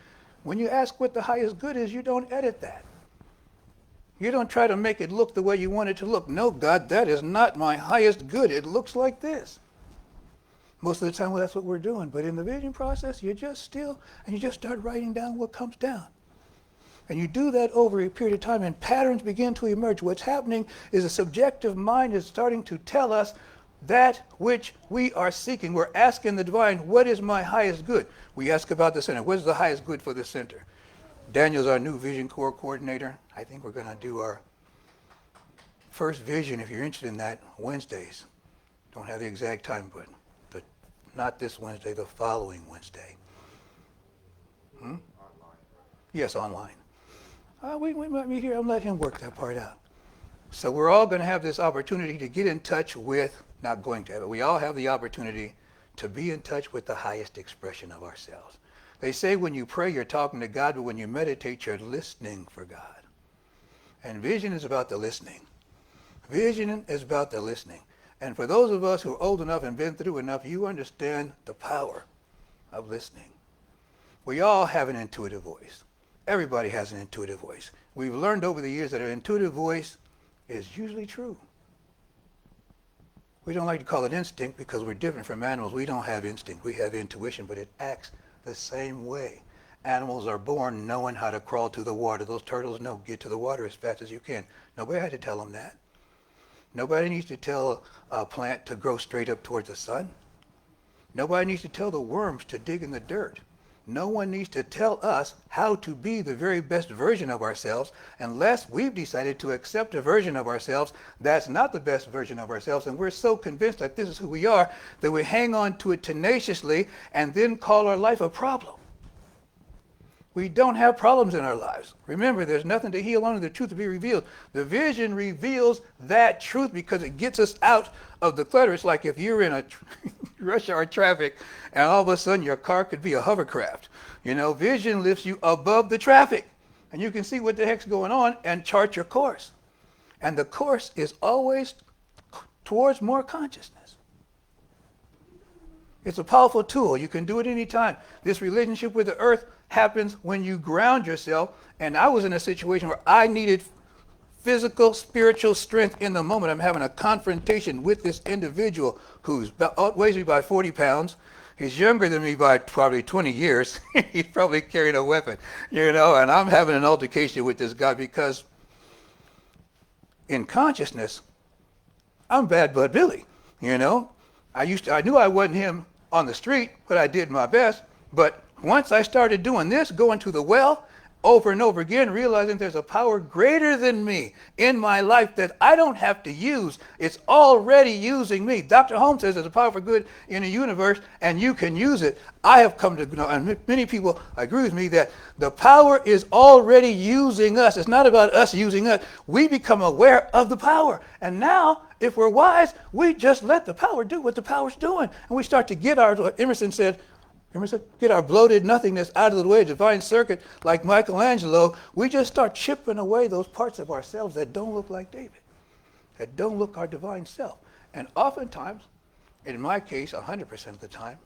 When you ask what the highest good is, you don't edit that. You don't try to make it look the way you want it to look. No, God, that is not my highest good. It looks like this. Most of the time, well, that's what we're doing. But in the vision process, you're just still, and you just start writing down what comes down. And you do that over a period of time, and patterns begin to emerge. What's happening is a subjective mind is starting to tell us that which we are seeking. We're asking the divine, what is my highest good? We ask about the center. What is the highest good for the center? Daniel's our new Vision Corps coordinator. I think we're going to do our first vision, if you're interested in that, Wednesdays. Don't have the exact time, but not this Wednesday, the following Wednesday. Yes, online. We might be here. I'll let him work that part out. So we're all going to have this opportunity to get in touch with, not going to have it, we all have the opportunity to be in touch with the highest expression of ourselves. They say when you pray, you're talking to God, but when you meditate, you're listening for God. And vision is about the listening. Vision is about the listening. And for those of us who are old enough and been through enough, you understand the power of listening. We all have an intuitive voice. Everybody has an intuitive voice. We've learned over the years that an intuitive voice is usually true. We don't like to call it instinct because we're different from animals. We don't have instinct. We have intuition, but it acts the same way. Animals are born knowing how to crawl to the water. Those turtles know get to the water as fast as you can. Nobody had to tell them that. Nobody needs to tell a plant to grow straight up towards the sun. Nobody needs to tell the worms to dig in the dirt. No one needs to tell us how to be the very best version of ourselves unless we've decided to accept a version of ourselves that's not the best version of ourselves, and we're so convinced that this is who we are that we hang on to it tenaciously and then call our life a problem. We don't have problems in our lives. Remember, there's nothing to heal, only the truth to be revealed. The vision reveals that truth because it gets us out of the clutter. It's like if you're in a rush hour traffic and all of a sudden your car could be a hovercraft. You know, vision lifts you above the traffic and you can see what the heck's going on and chart your course. And the course is always towards more consciousness. It's a powerful tool. You can do it anytime. This relationship with the earth happens when you ground yourself. And I was in a situation where I needed physical, spiritual strength in the moment. I'm having a confrontation with this individual who outweighs me by 40 pounds. He's younger than me by probably 20 years. He's probably carrying a weapon, you know, and I'm having an altercation with this guy because in consciousness, I'm Bad Bud Billy, you know. I knew I wasn't him on the street, but I did my best. But once I started doing this, going to the well over and over again, realizing there's a power greater than me in my life that I don't have to use. It's already using me. Dr. Holmes says there's a power for good in the universe and you can use it. I have come to know, and many people agree with me, that the power is already using us. It's not about us using us. We become aware of the power. And now, if we're wise, we just let the power do what the power's doing. And we start to get what Emerson said, get our bloated nothingness out of the way, divine circuit, like Michelangelo. We just start chipping away those parts of ourselves that don't look like David, that don't look our divine self. And oftentimes, in my case, 100% of the time,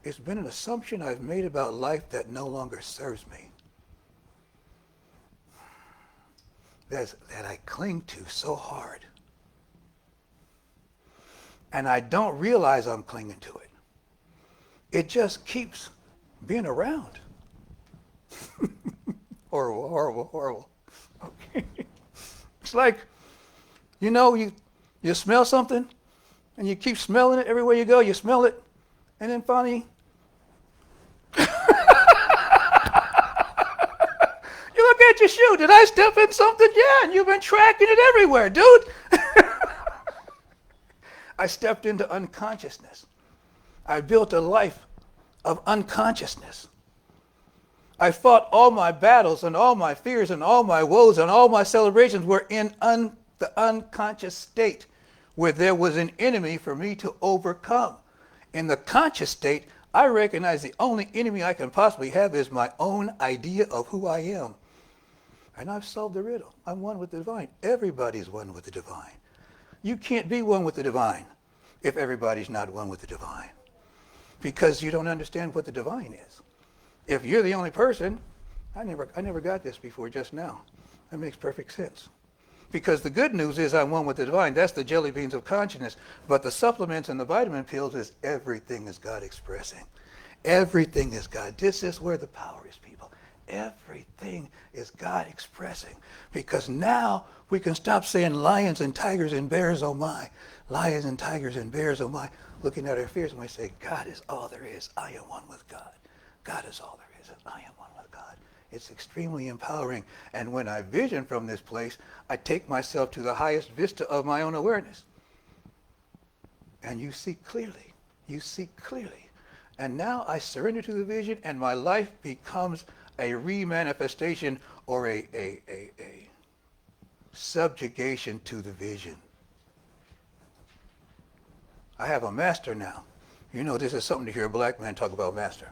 it's been an assumption I've made about life that no longer serves me, that I cling to so hard. And I don't realize I'm clinging to it. It just keeps being around. Horrible, horrible, horrible. Okay. It's like, you know, you smell something and you keep smelling it everywhere you go. You smell it and then finally, you look at your shoe. Did I step in something? Yeah, and you've been tracking it everywhere, dude. I stepped into unconsciousness. I built a life of unconsciousness. I fought all my battles and all my fears and all my woes and all my celebrations were in the unconscious state where there was an enemy for me to overcome. In the conscious state, I recognize the only enemy I can possibly have is my own idea of who I am. And I've solved the riddle. I'm one with the divine. Everybody's one with the divine. You can't be one with the divine if everybody's not one with the divine, because you don't understand what the divine is. If you're the only person, I never got this before just now. That makes perfect sense. Because the good news is I'm one with the divine. That's the jelly beans of consciousness. But the supplements and the vitamin pills is everything is God expressing. Everything is God. This is where the power is, people. everything is God expressing. Because now we can stop saying lions and tigers and bears, oh my. Lions and tigers and bears, oh my. Looking at our fears, and we say, God is all there is. I am one with God. God is all there is, and I am one with God. It's extremely empowering. And when I vision from this place, I take myself to the highest vista of my own awareness. And you see clearly. You see clearly. And now I surrender to the vision, and my life becomes a remanifestation or a subjugation to the vision. I have a master now. You know, this is something to hear a black man talk about master.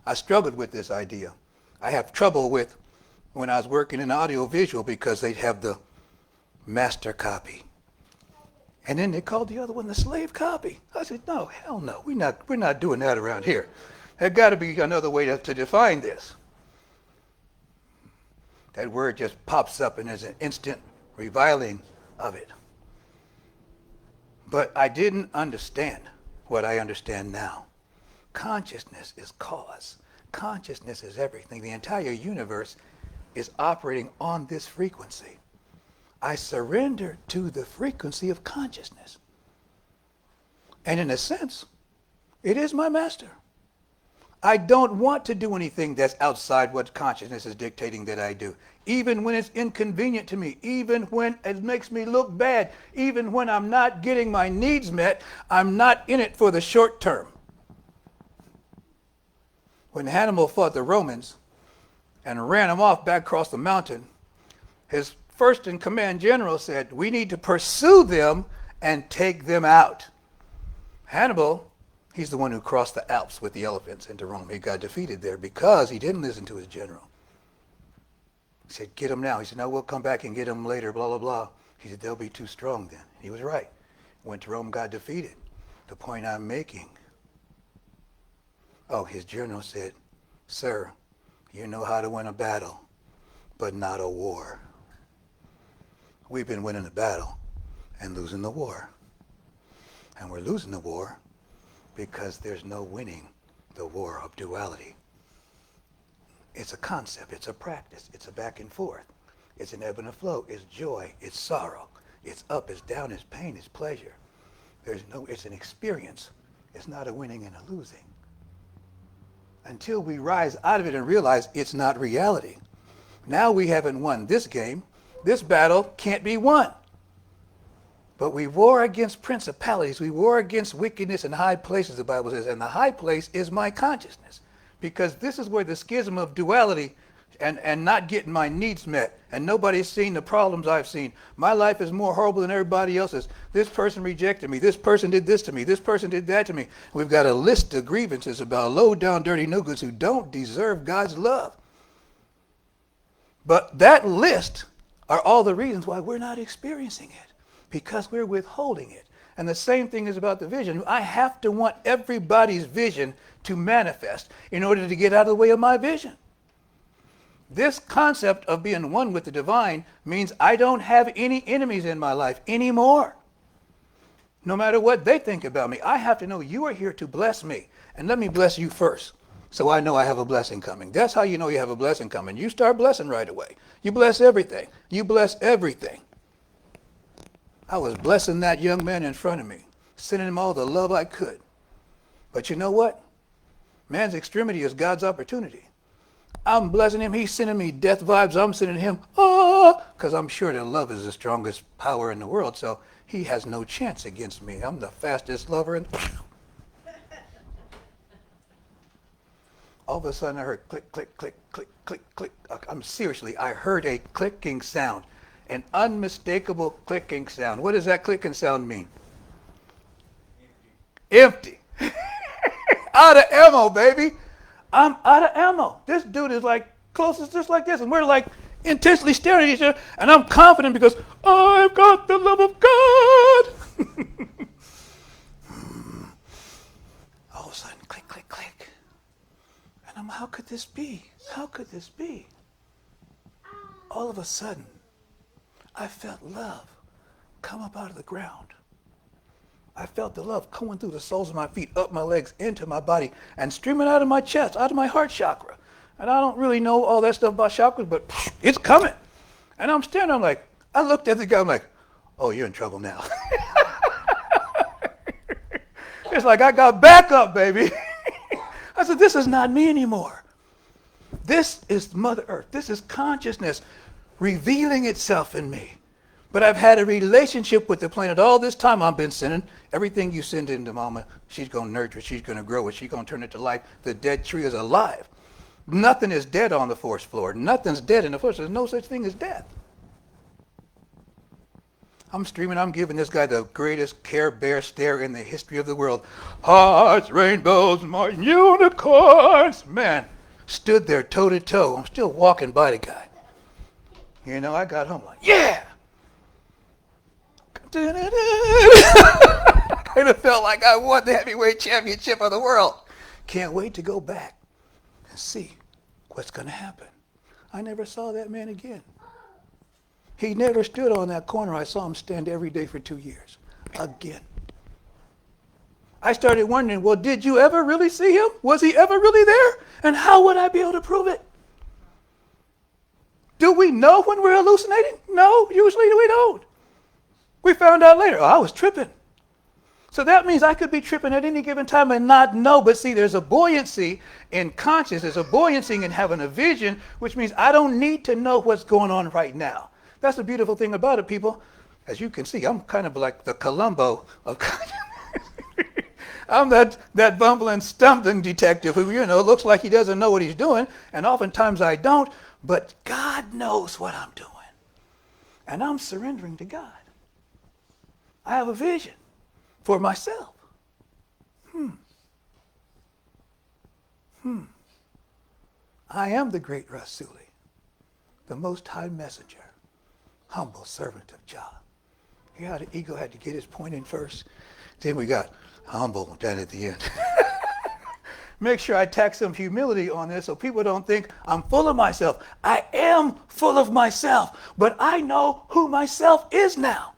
I struggled with this idea. I have trouble with when I was working in audiovisual because they'd have the master copy. And then they called the other one the slave copy. I said, no, hell no. We're not doing that around here. There's got to be another way to define this. That word just pops up and there's an instant reviling of it. But I didn't understand what I understand now. Consciousness is cause. Consciousness is everything. The entire universe is operating on this frequency. I surrender to the frequency of consciousness. And in a sense, it is my master. I don't want to do anything that's outside what consciousness is dictating that I do. Even when it's inconvenient to me, even when it makes me look bad, even when I'm not getting my needs met, I'm not in it for the short term. When Hannibal fought the Romans and ran them off back across the mountain, his first in command general said, we need to pursue them and take them out. Hannibal, he's the one who crossed the Alps with the elephants into Rome. He got defeated there because he didn't listen to his general. He said, get them now. He said, no, we'll come back and get them later, blah, blah, blah. He said, they'll be too strong then. He was right. Went to Rome, got defeated. The point I'm making, his general said, sir, you know how to win a battle, but not a war. We've been winning the battle and losing the war. And we're losing the war because there's no winning the war of duality. It's a concept, it's a practice, it's a back and forth. It's an ebb and a flow, it's joy, it's sorrow, it's up, it's down, it's pain, it's pleasure. It's an experience. It's not a winning and a losing. Until we rise out of it and realize it's not reality. Now we haven't won this game. This battle can't be won. But we war against principalities. We war against wickedness in high places, the Bible says. And the high place is my consciousness. Because this is where the schism of duality and not getting my needs met. And nobody's seen the problems I've seen. My life is more horrible than everybody else's. This person rejected me. This person did this to me. This person did that to me. We've got a list of grievances about low-down, dirty no-goods who don't deserve God's love. But that list are all the reasons why we're not experiencing it. Because we're withholding it. And the same thing is about the vision. I have to want everybody's vision to manifest in order to get out of the way of my vision. This concept of being one with the divine means I don't have any enemies in my life anymore. No matter what they think about me, I have to know you are here to bless me. And let me bless you first, so I know I have a blessing coming. That's how you know you have a blessing coming. You start blessing right away. You bless everything. You bless everything. I was blessing that young man in front of me, sending him all the love I could. But you know what? Man's extremity is God's opportunity. I'm blessing him. He's sending me death vibes. I'm sending him, because I'm sure that love is the strongest power in the world. So he has no chance against me. I'm the fastest lover. All of a sudden I heard click, click, click, click, click, click. I heard a clicking sound, an unmistakable clicking sound. What does that clicking sound mean? Empty. Out of ammo, baby. I'm out of ammo. This dude is like closest just like this. And we're like intensely staring at each other. And I'm confident because I've got the love of God. All of a sudden, click, click, click. And how could this be? How could this be? All of a sudden, I felt love come up out of the ground. I felt the love coming through the soles of my feet, up my legs, into my body, and streaming out of my chest, out of my heart chakra. And I don't really know all that stuff about chakras, but it's coming. And I'm standing, I'm like, I looked at the guy, I'm like, oh, you're in trouble now. It's like I got backup, baby. I said, this is not me anymore. This is Mother Earth. This is consciousness revealing itself in me. But I've had a relationship with the planet all this time. I've been sending everything you send into Mama. She's going to nurture it. She's going to grow it. She's going to turn it to life. The dead tree is alive. Nothing is dead on the force floor. Nothing's dead in the force. There's no such thing as death. I'm streaming. I'm giving this guy the greatest Care Bear stare in the history of the world. Hearts, rainbows, more unicorns. Man, stood there toe to toe. I'm still walking by the guy. You know, I got home like, yeah. I kind of felt like I won the heavyweight championship of the world. Can't wait to go back and see what's going to happen. I never saw that man again. He never stood on that corner. I saw him stand every day for 2 years. Again. I started wondering, well, did you ever really see him? Was he ever really there? And how would I be able to prove it? Do we know when we're hallucinating? No, usually we don't. We found out later, oh, I was tripping. So that means I could be tripping at any given time and not know. But see, there's a buoyancy in consciousness. There's a buoyancy in having a vision, which means I don't need to know what's going on right now. That's the beautiful thing about it, people. As you can see, I'm kind of like the Columbo of consciousness. I'm that bumbling, stumbling detective who, you know, looks like he doesn't know what he's doing. And oftentimes I don't. But God knows what I'm doing. And I'm surrendering to God. I have a vision for myself. I am the great Rasuli, the Most High Messenger, humble servant of Jah. Hear how the ego had to get his point in first? Then we got humble down at the end. Make sure I tack some humility on this so people don't think I'm full of myself. I am full of myself, but I know who myself is now.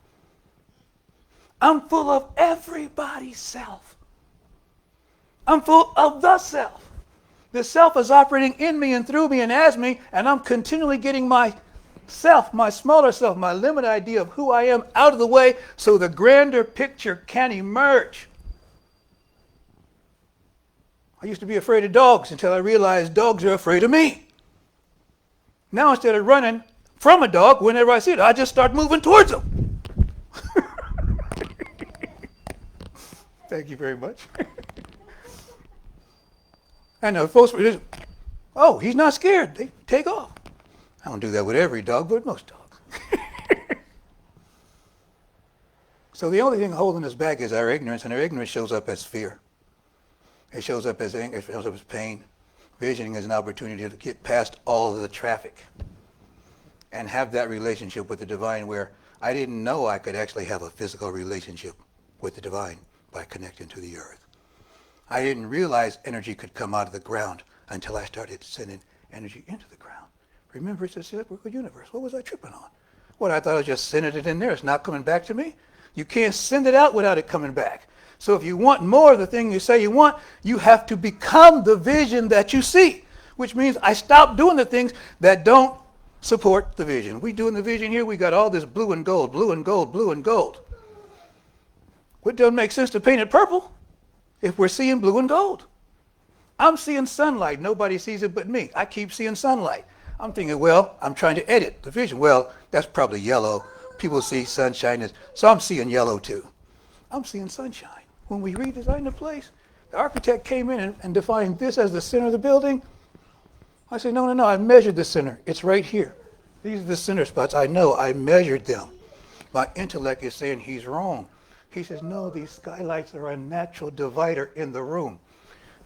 I'm full of everybody's self. I'm full of the self. The self is operating in me and through me and as me, and I'm continually getting myself, my smaller self, my limited idea of who I am out of the way so the grander picture can emerge. I used to be afraid of dogs until I realized dogs are afraid of me. Now instead of running from a dog, whenever I see it, I just start moving towards them. Thank you very much. And the folks were just, oh, he's not scared. They take off. I don't do that with every dog, but most dogs. So the only thing holding us back is our ignorance, and our ignorance shows up as fear. It shows up as anger, it shows up as pain. Visioning is an opportunity to get past all of the traffic and have that relationship with the divine where I didn't know I could actually have a physical relationship with the divine by connecting to the earth. I didn't realize energy could come out of the ground until I started sending energy into the ground. Remember, it's a cyclical universe. What was I tripping on? What, I thought I was just sending it in there. It's not coming back to me. You can't send it out without it coming back. So if you want more of the thing you say you want, you have to become the vision that you see, which means I stop doing the things that don't support the vision. We doing the vision here, we got all this blue and gold, blue and gold, blue and gold. It doesn't make sense to paint it purple if we're seeing blue and gold. I'm seeing sunlight. Nobody sees it but me. I keep seeing sunlight. I'm thinking, well, I'm trying to edit the vision. Well, that's probably yellow. People see sunshine, so I'm seeing yellow too. I'm seeing sunshine. When we redesigned the place, the architect came in and defined this as the center of the building. I said, no, I measured the center. It's right here. These are the center spots. I know, I measured them. My intellect is saying he's wrong. He says, no, these skylights are a natural divider in the room.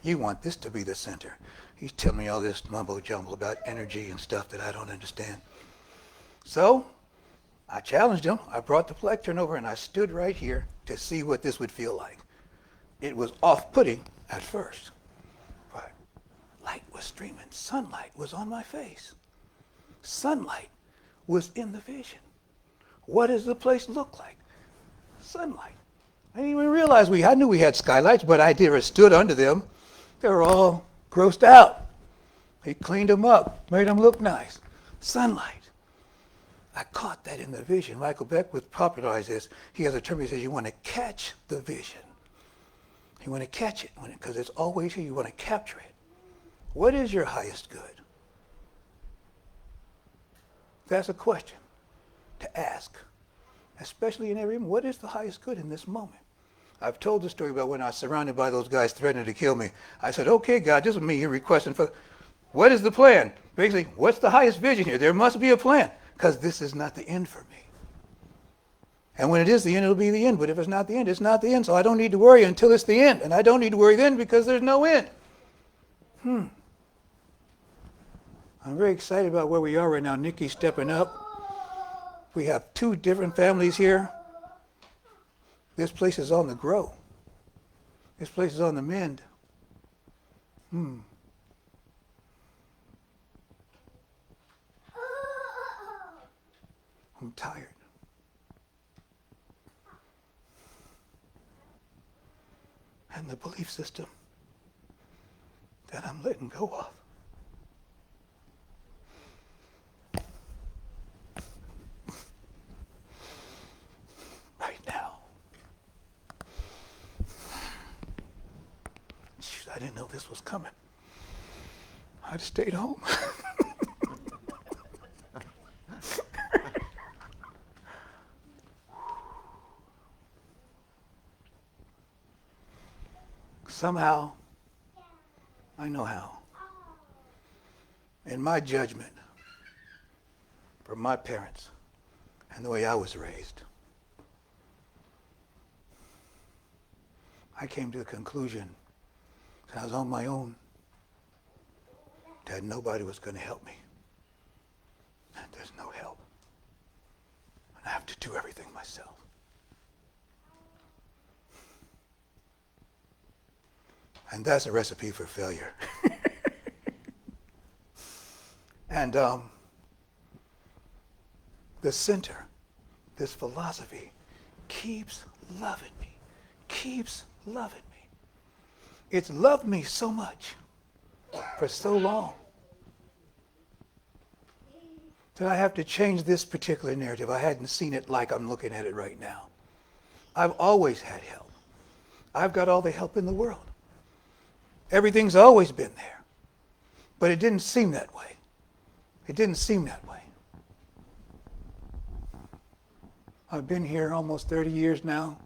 You want this to be the center. He's telling me all this mumbo jumbo about energy and stuff that I don't understand. So I challenged him. I brought the lectern over and I stood right here to see what this would feel like. It was off-putting at first. But light was streaming. Sunlight was on my face. Sunlight was in the vision. What does the place look like? Sunlight. I didn't even realize I knew we had skylights, but I never stood under them. They were all grossed out. He cleaned them up, made them look nice. Sunlight. I caught that in the vision. Michael Beckwith popularized this. He has a term, he says, you want to catch the vision. You want to catch it, because it's always here. You want to capture it. What is your highest good? That's a question to ask, especially in every moment. What is the highest good in this moment? I've told the story about when I was surrounded by those guys threatening to kill me. I said, okay, God, this is me here requesting for, what is the plan? Basically, what's the highest vision here? There must be a plan, because this is not the end for me. And when it is the end, it'll be the end. But if it's not the end, it's not the end. So I don't need to worry until it's the end. And I don't need to worry then because there's no end. I'm very excited about where we are right now. Nikki's stepping up. We have 2 different families here. This place is on the grow. This place is on the mend. I'm tired. And the belief system that I'm letting go of. Right now. Shoot, I didn't know this was coming. I'd stayed home. Somehow, I know how. In my judgment, from my parents and the way I was raised, I came to the conclusion that I was on my own, that nobody was going to help me. And there's no help. And I have to do everything myself. And that's a recipe for failure. And the center, this philosophy, keeps loving me, keeps loving me. It's loved me so much for so long that I have to change this particular narrative. I hadn't seen it like I'm looking at it right now. I've always had help. I've got all the help in the world. Everything's always been there. But it didn't seem that way. It didn't seem that way. I've been here almost 30 years now.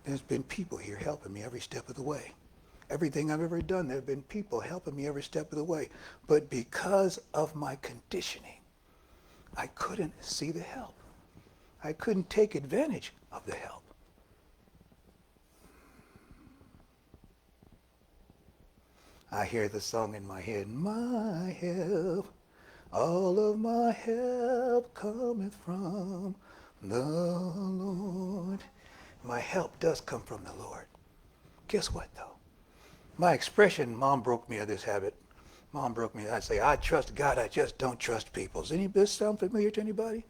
There's been people here helping me every step of the way. Everything I've ever done, there have been people helping me every step of the way. But because of my conditioning, I couldn't see the help. I couldn't take advantage of the help. I hear the song in my head, my help, all of my help cometh from the Lord. My help does come from the Lord. Guess what, though? My expression, Mom broke me of this habit. Mom broke me. I'd say, I trust God, I just don't trust people. Does any of this sound familiar to anybody?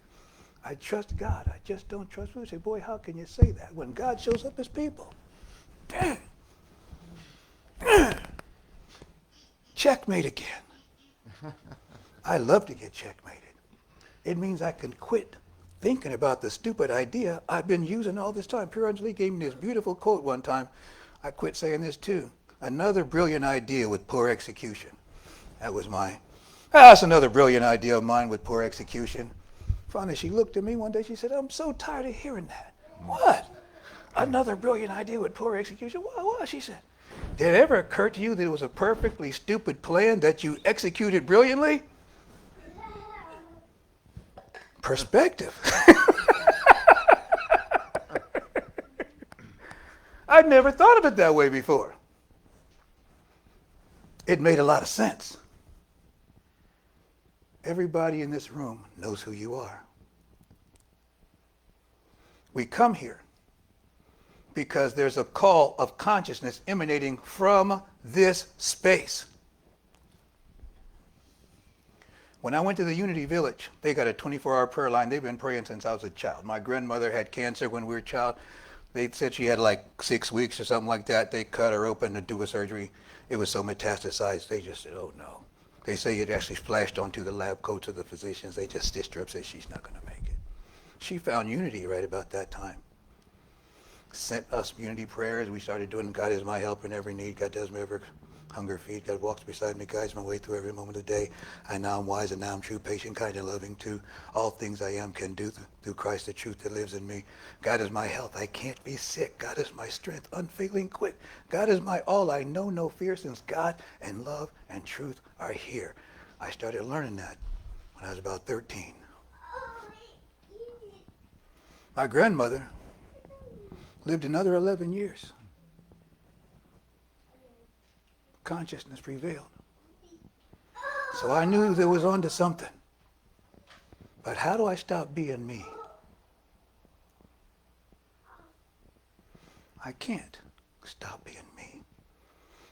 I trust God, I just don't trust people. You say, boy, how can you say that when God shows up as people? Dang. Checkmate again. I love to get checkmated. It means I can quit thinking about the stupid idea I've been using all this time. Pure Anjali gave me this beautiful quote one time. I quit saying this too. Another brilliant idea with poor execution. That was mine. That's another brilliant idea of mine with poor execution. Finally, she looked at me one day. She said, I'm so tired of hearing that. What? Another brilliant idea with poor execution? What? She said, did it ever occur to you that it was a perfectly stupid plan that you executed brilliantly? Perspective. I'd never thought of it that way before. It made a lot of sense. Everybody in this room knows who you are. We come here because there's a call of consciousness emanating from this space. When I went to the Unity Village, they got a 24-hour prayer line. They've been praying since I was a child. My grandmother had cancer when we were a child. They said she had like 6 weeks or something like that. They cut her open to do a surgery. It was so metastasized, they just said, oh no. They say it actually splashed onto the lab coats of the physicians. They just stitched her up, said she's not going to make it. She found unity right about that time. Sent us unity prayers. We started doing God is my help in every need. God does me every hunger feed. God walks beside me, guides my way through every moment of the day. And now I'm wise and now I'm true, patient, kind, and loving too. All things I am can do through Christ, the truth that lives in me. God is my health. I can't be sick. God is my strength, unfailing, quick. God is my all. I know no fear since God and love and truth are here. I started learning that when I was about 13. My grandmother lived another 11 years. Consciousness prevailed. So I knew there was onto something. But how do I stop being me? I can't stop being me.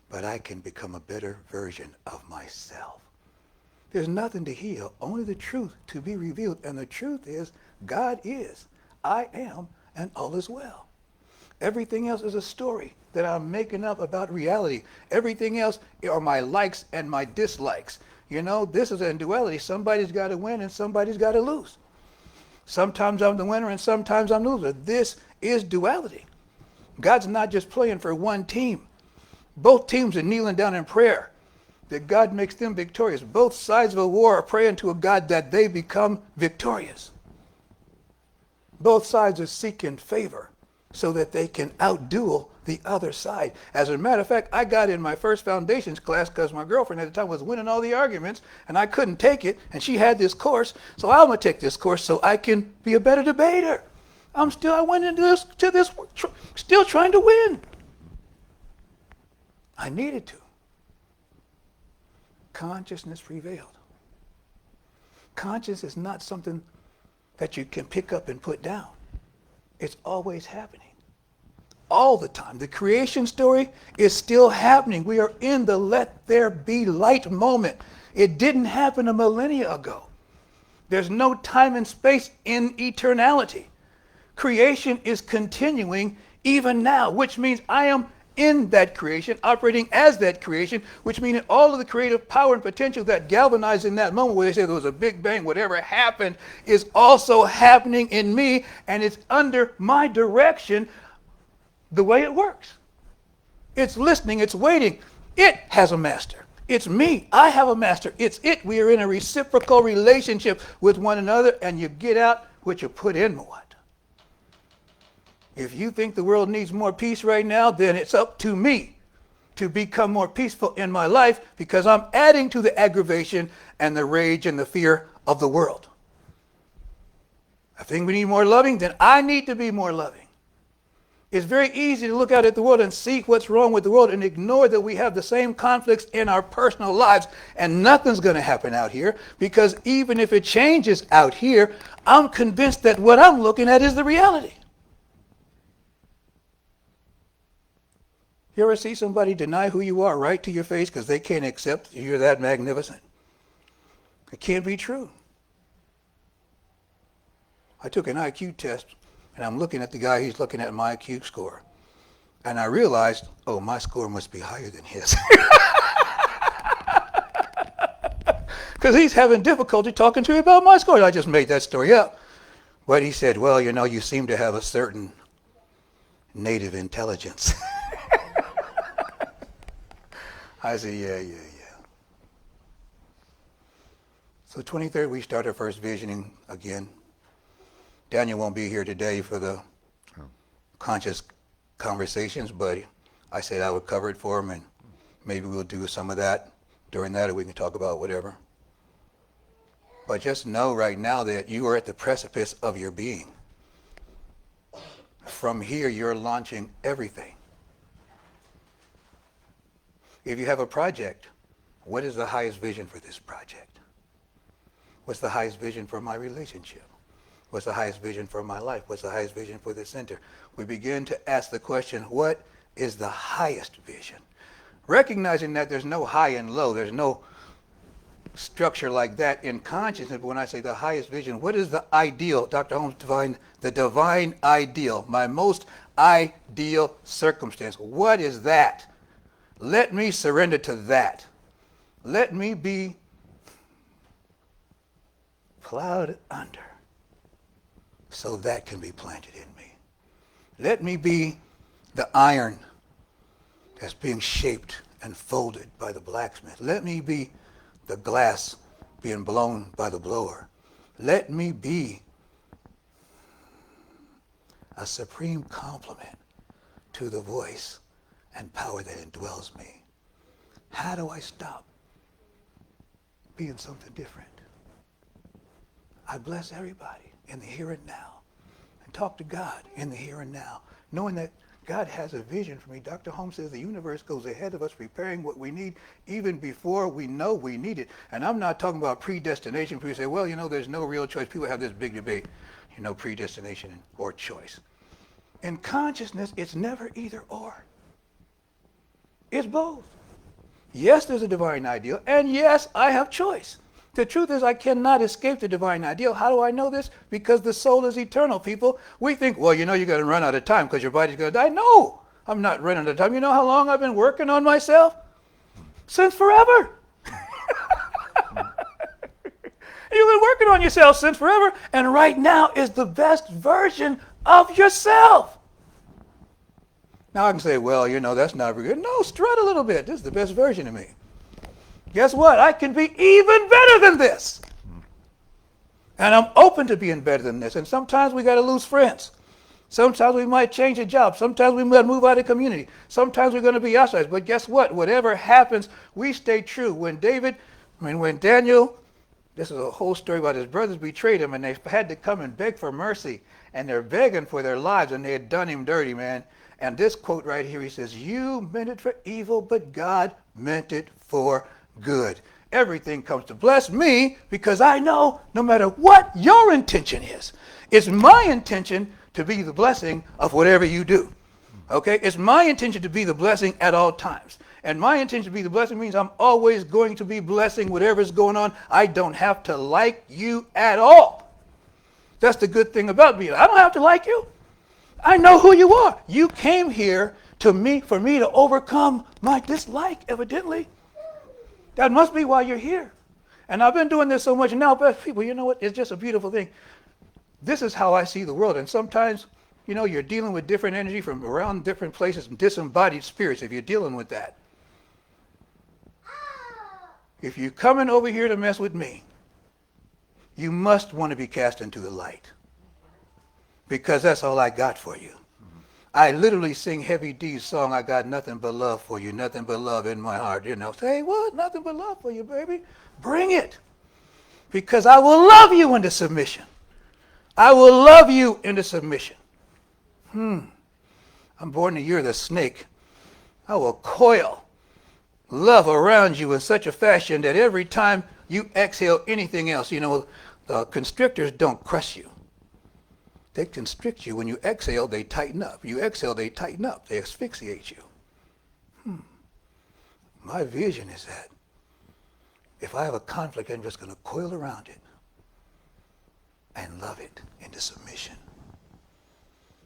But I can become a better version of myself. There's nothing to heal, only the truth to be revealed. And the truth is, God is, I am, and all is well. Everything else is a story that I'm making up about reality. Everything else are my likes and my dislikes. You know, this is a duality. Somebody's got to win and somebody's got to lose. Sometimes I'm the winner and sometimes I'm the loser. This is duality. God's not just playing for one team. Both teams are kneeling down in prayer that God makes them victorious. Both sides of a war are praying to a God that they become victorious. Both sides are seeking favor so that they can outduel the other side. As a matter of fact, I got in my first foundations class because my girlfriend at the time was winning all the arguments and I couldn't take it, and she had this course, so I'm going to take this course so I can be a better debater. I went into this still trying to win. I needed to. Consciousness prevailed. Conscious is not something that you can pick up and put down. It's always happening. All the time. The creation story is still happening. We are in the let there be light moment. It didn't happen a millennia ago. There's no time and space in eternality. Creation is continuing even now, which means I am in that creation, operating as that creation, which means all of the creative power and potential that galvanized in that moment where they say there was a big bang, whatever happened is also happening in me, and it's under my direction the way it works. It's listening, it's waiting. It has a master. It's me. I have a master. It's it. We are in a reciprocal relationship with one another, and you get out what you put in what. If you think the world needs more peace right now, then it's up to me to become more peaceful in my life because I'm adding to the aggravation and the rage and the fear of the world. I think we need more loving, then I need to be more loving. It's very easy to look out at the world and see what's wrong with the world and ignore that we have the same conflicts in our personal lives, and nothing's going to happen out here because even if it changes out here, I'm convinced that what I'm looking at is the reality. You ever see somebody deny who you are right to your face because they can't accept you're that magnificent? It can't be true. I took an IQ test, and I'm looking at the guy, he's looking at my IQ score. And I realized, oh, my score must be higher than his. Because he's having difficulty talking to me about my score. I just made that story up. But he said, well, you know, you seem to have a certain native intelligence. I said, yeah. So 23rd, we start our first visioning again. Daniel won't be here today for the conscious conversations, but I said I would cover it for him, and maybe we'll do some of that during that, or we can talk about whatever. But just know right now that you are at the precipice of your being. From here, you're launching everything. If you have a project, what is the highest vision for this project? What's the highest vision for my relationship? What's the highest vision for my life? What's the highest vision for the center? We begin to ask the question, what is the highest vision? Recognizing that there's no high and low, there's no structure like that in consciousness. But when I say the highest vision, what is the ideal? Dr. Holmes defined the divine ideal, my most ideal circumstance. What is that? Let me surrender to that. Let me be plowed under so that can be planted in me. Let me be the iron that's being shaped and folded by the blacksmith. Let me be the glass being blown by the blower. Let me be a supreme complement to the voice and power that indwells me. How do I stop being something different? I bless everybody in the here and now and talk to God in the here and now, knowing that God has a vision for me. Dr. Holmes says the universe goes ahead of us, preparing what we need even before we know we need it. And I'm not talking about predestination. People say, well, there's no real choice. People have this big debate, predestination or choice. In consciousness, it's never either or. It's both. Yes, there's a divine ideal, and yes, I have choice. The truth is I cannot escape the divine ideal. How do I know this? Because the soul is eternal, people. We think, well, you're going to run out of time because your body's going to die. No, I'm not running out of time. You know how long I've been working on myself? Since forever. You've been working on yourself since forever, and right now is the best version of yourself. Now I can say, well, that's not very good. No, strut a little bit. This is the best version of me. Guess what? I can be even better than this. And I'm open to being better than this. And sometimes we got to lose friends. Sometimes we might change a job. Sometimes we might move out of the community. Sometimes we're going to be ostracized. But guess what? Whatever happens, we stay true. When Daniel, this is a whole story about his brothers betrayed him and they had to come and beg for mercy. And they're begging for their lives and they had done him dirty, man. And this quote right here, he says, you meant it for evil, but God meant it for good. Everything comes to bless me because I know no matter what your intention is, it's my intention to be the blessing of whatever you do. Okay? It's my intention to be the blessing at all times. And my intention to be the blessing means I'm always going to be blessing whatever's going on. I don't have to like you at all. That's the good thing about me. I don't have to like you. I know who you are. You came here for me to overcome my dislike, evidently. That must be why you're here. And I've been doing this so much now, but people, you know what? It's just a beautiful thing. This is how I see the world. And sometimes, you're dealing with different energy from around different places and disembodied spirits if you're dealing with that. If you're coming over here to mess with me, you must want to be cast into the light. Because that's all I got for you. I literally sing Heavy D's song, I got nothing but love for you, nothing but love in my heart. Say, what? Nothing but love for you, baby. Bring it. Because I will love you into submission. I will love you into submission. I'm born the year of the snake. I will coil love around you in such a fashion that every time you exhale anything else, the constrictors don't crush you. They constrict you. When you exhale, they tighten up. You exhale, they tighten up. They asphyxiate you. My vision is that if I have a conflict, I'm just going to coil around it and love it into submission.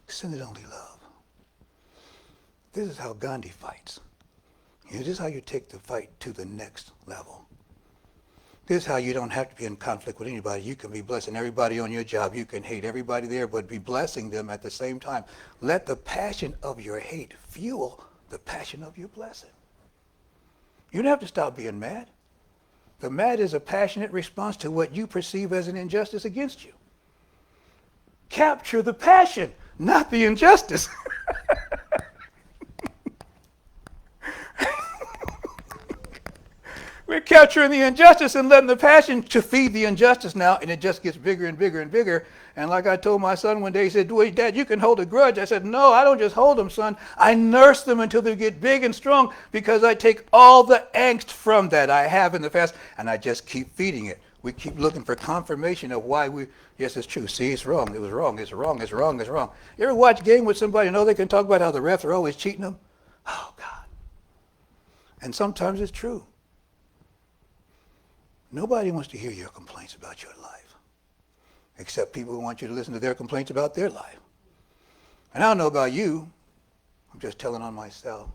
Send it only love. This is how Gandhi fights. This is how you take the fight to the next level. This is how you don't have to be in conflict with anybody. You can be blessing everybody on your job. You can hate everybody there, but be blessing them at the same time. Let the passion of your hate fuel the passion of your blessing. You don't have to stop being mad. The mad is a passionate response to what you perceive as an injustice against you. Capture the passion, not the injustice. We're capturing the injustice and letting the passion to feed the injustice now, and it just gets bigger and bigger and bigger. And like I told my son one day, he said, "Wait, Dad, you can hold a grudge." I said, "No, I don't just hold them, son. I nurse them until they get big and strong because I take all the angst from that I have in the past, and I just keep feeding it. We keep looking for confirmation of why yes, it's true. See, it's wrong. It was wrong. It's wrong. It's wrong. It's wrong." You ever watch a game with somebody and know they can talk about how the refs are always cheating them? Oh, God. And sometimes it's true. Nobody wants to hear your complaints about your life, except people who want you to listen to their complaints about their life. And I don't know about you, I'm just telling on myself.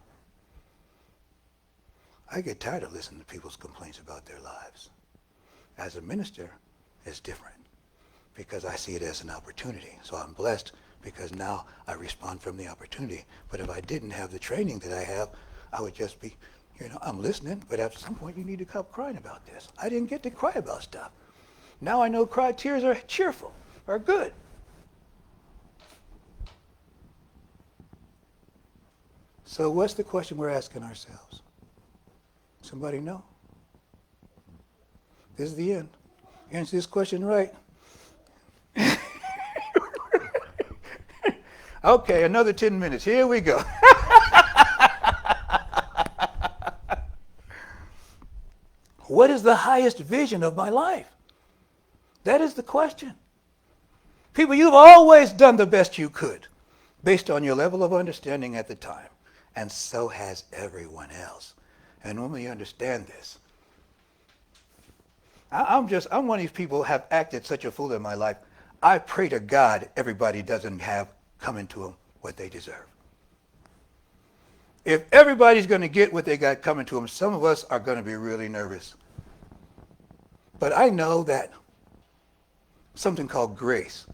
I get tired of listening to people's complaints about their lives. As a minister, it's different because I see it as an opportunity. So I'm blessed because now I respond from the opportunity. But if I didn't have the training that I have, I would just be, I'm listening, but at some point you need to stop crying about this. I didn't get to cry about stuff. Now I know tears are cheerful, are good. So what's the question we're asking ourselves? Somebody know? This is the end. Answer this question right. Okay, another 10 minutes. Here we go. What is the highest vision of my life? That is the question. People, you've always done the best you could based on your level of understanding at the time. And so has everyone else. And when we understand this, I'm one of these people who have acted such a fool in my life. I pray to God everybody doesn't have coming to them what they deserve. If everybody's going to get what they got coming to them, some of us are going to be really nervous. But I know that something called grace.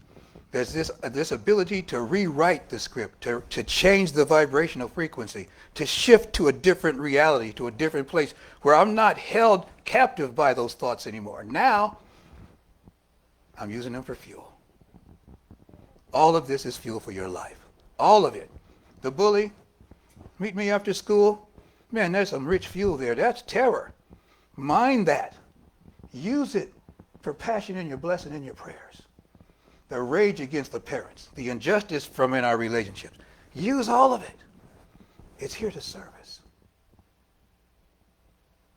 There's this ability to rewrite the script, to change the vibrational frequency, to shift to a different reality, to a different place where I'm not held captive by those thoughts anymore. Now, I'm using them for fuel. All of this is fuel for your life. All of it. The bully, meet me after school. Man, there's some rich fuel there. That's terror. Mind that. Use it for passion in your blessing in your prayers. The rage against the parents, the injustice from in our relationships. Use all of it. It's here to serve us.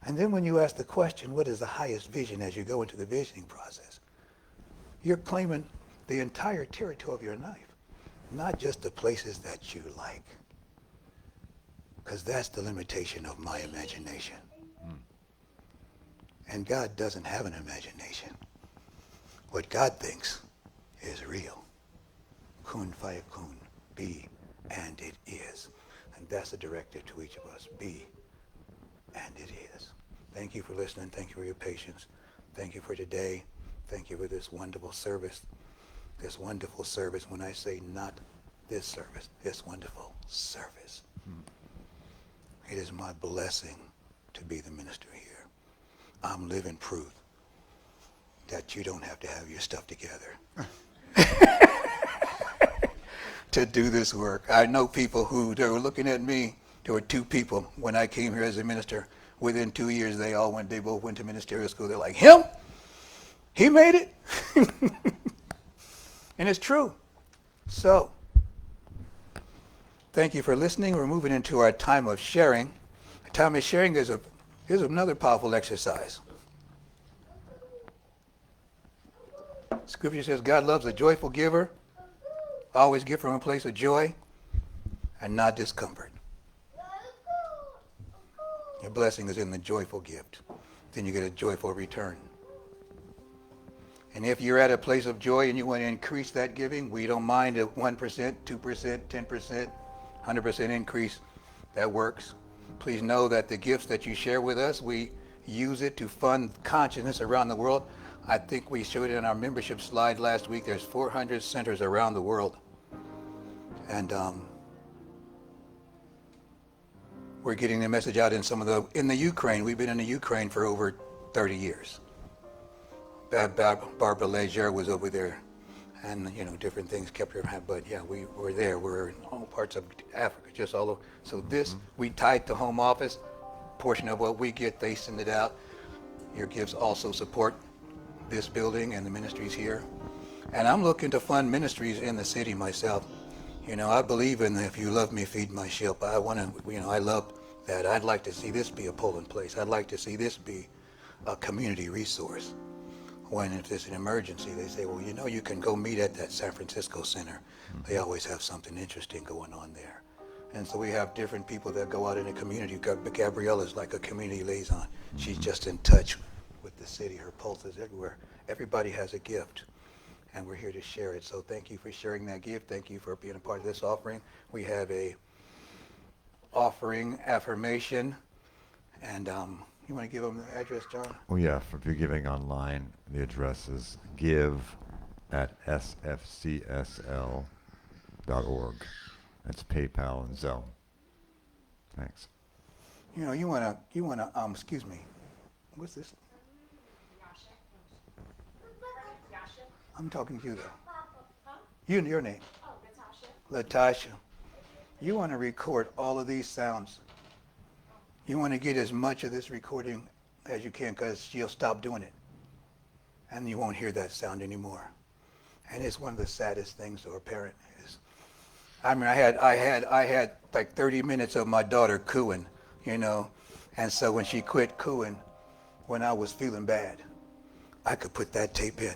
And then when you ask the question, what is the highest vision as you go into the visioning process? You're claiming the entire territory of your life, not just the places that you like. Because that's the limitation of my imagination. And God doesn't have an imagination. What God thinks is real. Kun fayakun, be, and it is. And that's the directive to each of us. Be, and it is. Thank you for listening. Thank you for your patience. Thank you for today. Thank you for this wonderful service. This wonderful service. When I say not this service, this wonderful service. It is my blessing to be the minister here. I'm living proof that you don't have to have your stuff together to do this work. I know people who, they were looking at me. There were two people when I came here as a minister. Within 2 years, they both went to ministerial school. They're like, him? He made it? And it's true. So, thank you for listening. We're moving into our time of sharing. The time of sharing is here's another powerful exercise. Scripture says God loves a joyful giver. Always give from a place of joy and not discomfort. Your blessing is in the joyful gift. Then you get a joyful return. And if you're at a place of joy and you want to increase that giving, we don't mind a 1%, 2%, 10%, 100% increase. That works. Please know that the gifts that you share with us, we use it to fund consciousness around the world. I think we showed it in our membership slide last week. There's 400 centers around the world. And we're getting the message out in in the Ukraine. We've been in the Ukraine for over 30 years. Barbara Leger was over there. And, different things kept her, but yeah, we were there. We're in all parts of Africa, just all over. So we tied to home office. Portion of what we get, they send it out. Your gifts also support this building and the ministries here. And I'm looking to fund ministries in the city myself. I believe in if you love me, feed my sheep. I love that. I'd like to see this be a polling place. I'd like to see this be a community resource. When if there's an emergency, they say, well, you can go meet at that San Francisco Center. They always have something interesting going on there. And so we have different people that go out in the community. Gabriella's like a community liaison. She's just in touch with the city. Her pulse is everywhere. Everybody has a gift. and we're here to share it. So thank you for sharing that gift. Thank you for being a part of this offering. We have a offering affirmation, and you want to give them the address, John? Oh yeah, if you're giving online, the address is give@sfcsl.org. That's PayPal and Zelle. Thanks. You know, you wanna, excuse me, what's this? I'm talking to you though. Your name? Latasha. You want to record all of these sounds. You want to get as much of this recording as you can, because she'll stop doing it. And you won't hear that sound anymore. And it's one of the saddest things for a parent is, I mean, I had like 30 minutes of my daughter cooing, you know. And so when she quit cooing, when I was feeling bad, I could put that tape in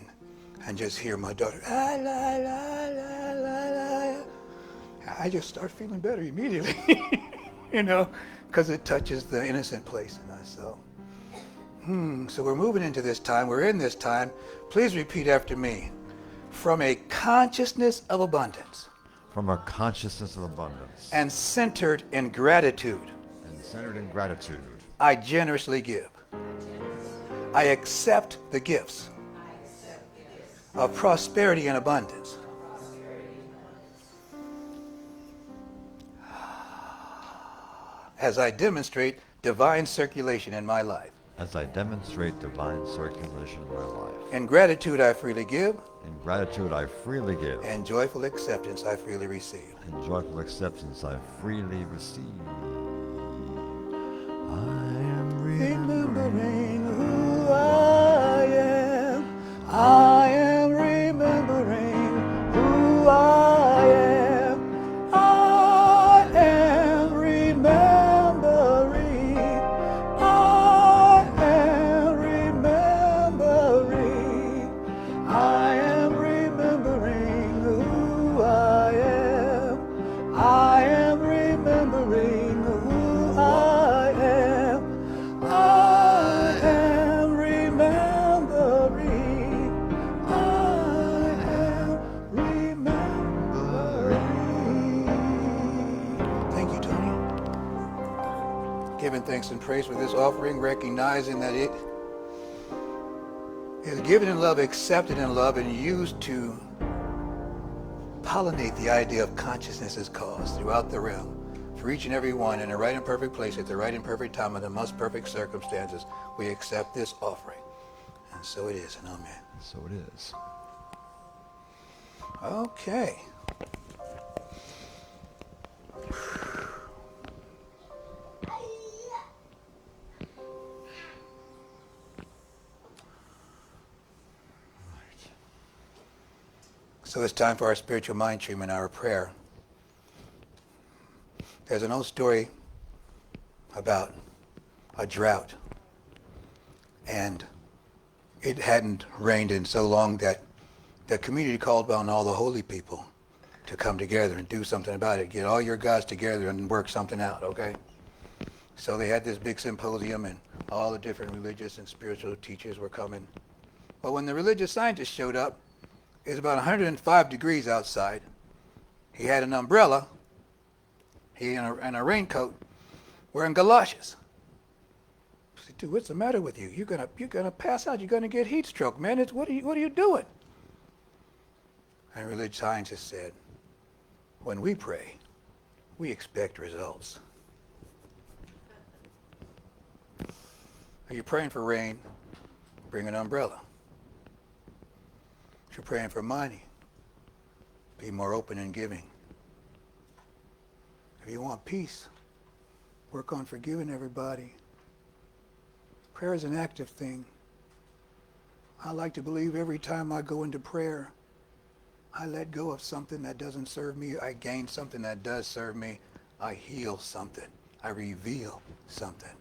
and just hear my daughter, la, la, la, la, la, la. I just start feeling better immediately, you know, because it touches the innocent place in us. So we're moving into this time. We're in this time. Please repeat after me. From a consciousness of abundance. From a consciousness of abundance. And centered in gratitude. And centered in gratitude. I generously give. I accept the gifts of prosperity and abundance. As I demonstrate divine circulation in my life. As I demonstrate divine circulation in my life. In gratitude I freely give. In gratitude I freely give. And joyful acceptance I freely receive. In joyful acceptance I freely receive. I am remembering who I am. I am remembering who I am. I am remembering. I am remembering. I am remembering who I am. I am remembering who I am. I am remembering. I am remembering. Thank you, Tony. Giving thanks and praise for this offering, recognizing that it is given in love, accepted in love, and used to pollinate the idea of consciousness as cause throughout the realm. For each and every one in the right and perfect place at the right and perfect time in the most perfect circumstances, we accept this offering. And so it is, and amen. So it is. Okay. So it's time for our spiritual mind treatment, our prayer. There's an old story about a drought, and it hadn't rained in so long that the community called on all the holy people to come together and do something about it. Get all your guys together and work something out, okay? So they had this big symposium, and all the different religious and spiritual teachers were coming. But when the religious scientist showed up, it was about 105 degrees outside. He had an umbrella, he and a raincoat, wearing galoshes. I said, dude, what's the matter with you? You're gonna pass out. You're gonna get heat stroke, man. What are you doing? And religious scientist said, when we pray, we expect results. Are you praying for rain? Bring an umbrella. If you're praying for money, be more open in giving. If you want peace, work on forgiving everybody. Prayer is an active thing. I like to believe every time I go into prayer, I let go of something that doesn't serve me. I gain something that does serve me. I heal something. I reveal something.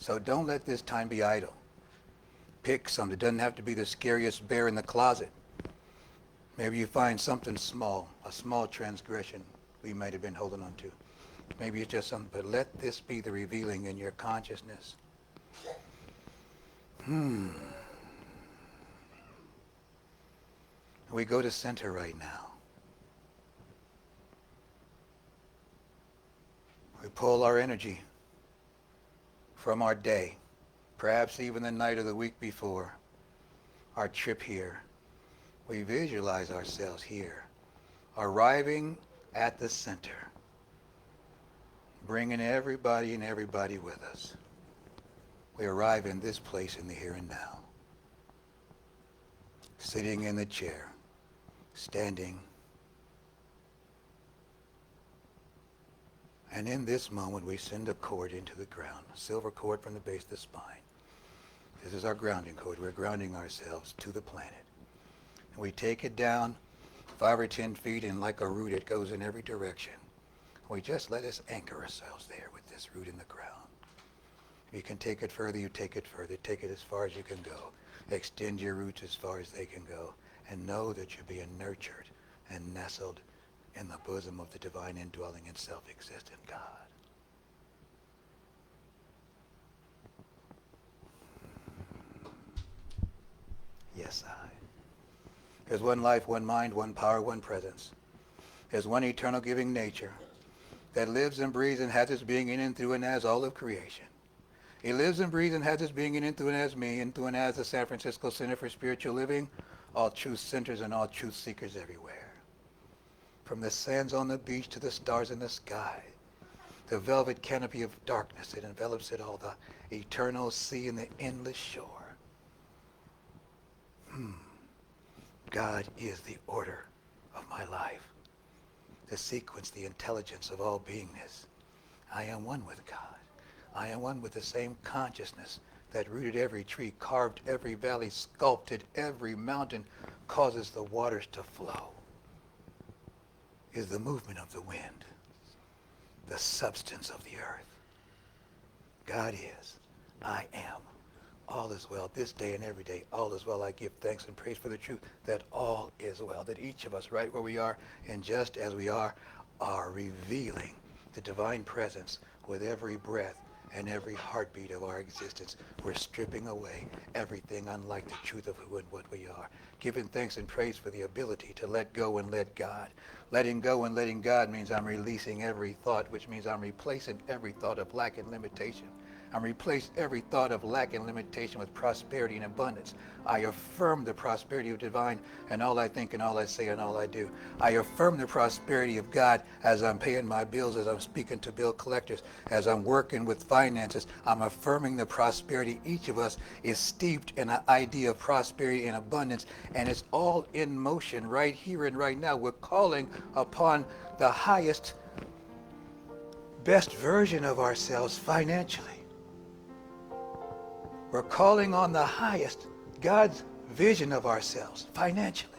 So don't let this time be idle. Pick something. It doesn't have to be the scariest bear in the closet. Maybe you find something small, a small transgression we might have been holding on to. Maybe it's just something, but let this be the revealing in your consciousness. We go to center right now. We pull our energy from our day, perhaps even the night or the week before, our trip here. We visualize ourselves here, arriving at the center, bringing everybody and everybody with us. We arrive in this place in the here and now, sitting in the chair, standing. And in this moment, we send a cord into the ground, a silver cord from the base of the spine. This is our grounding cord. We're grounding ourselves to the planet. And we take it down 5 or 10 feet, and like a root, it goes in every direction. We just let us anchor ourselves there with this root in the ground. If you can take it further, you take it further. Take it as far as you can go. Extend your roots as far as they can go. And know that you're being nurtured and nestled in the bosom of the divine indwelling and self-existent God. Yes, I. There's one life, one mind, one power, one presence. There's one eternal giving nature that lives and breathes and has its being in and through and as all of creation. He lives and breathes and has its being in and through and as me, and through and as the San Francisco Center for Spiritual Living, all truth centers and all truth seekers everywhere. From the sands on the beach to the stars in the sky, the velvet canopy of darkness that envelops it all, the eternal sea and the endless shore. God is the order of my life, the sequence, the intelligence of all beingness. I am one with God. I am one with the same consciousness that rooted every tree, carved every valley, sculpted every mountain, causes the waters to flow, is the movement of the wind, the substance of the earth. God is, I am. All is well this day and every day. All is well. I give thanks and praise for the truth that all is well, that each of us right where we are and just as we are revealing the divine presence with every breath and every heartbeat of our existence. We're stripping away everything unlike the truth of who and what we are. Giving thanks and praise for the ability to let go and let God. Letting go and letting God means I'm releasing every thought, which means I'm replacing every thought of lack and limitation. I'm replace every thought of lack and limitation with prosperity and abundance. I affirm the prosperity of divine and all I think and all I say and all I do. I affirm the prosperity of God as I'm paying my bills, as I'm speaking to bill collectors, as I'm working with finances. I'm affirming the prosperity. Each of us is steeped in an idea of prosperity and abundance, and it's all in motion right here and right now. We're calling upon the highest, best version of ourselves financially. We're calling on the highest, God's vision of ourselves financially.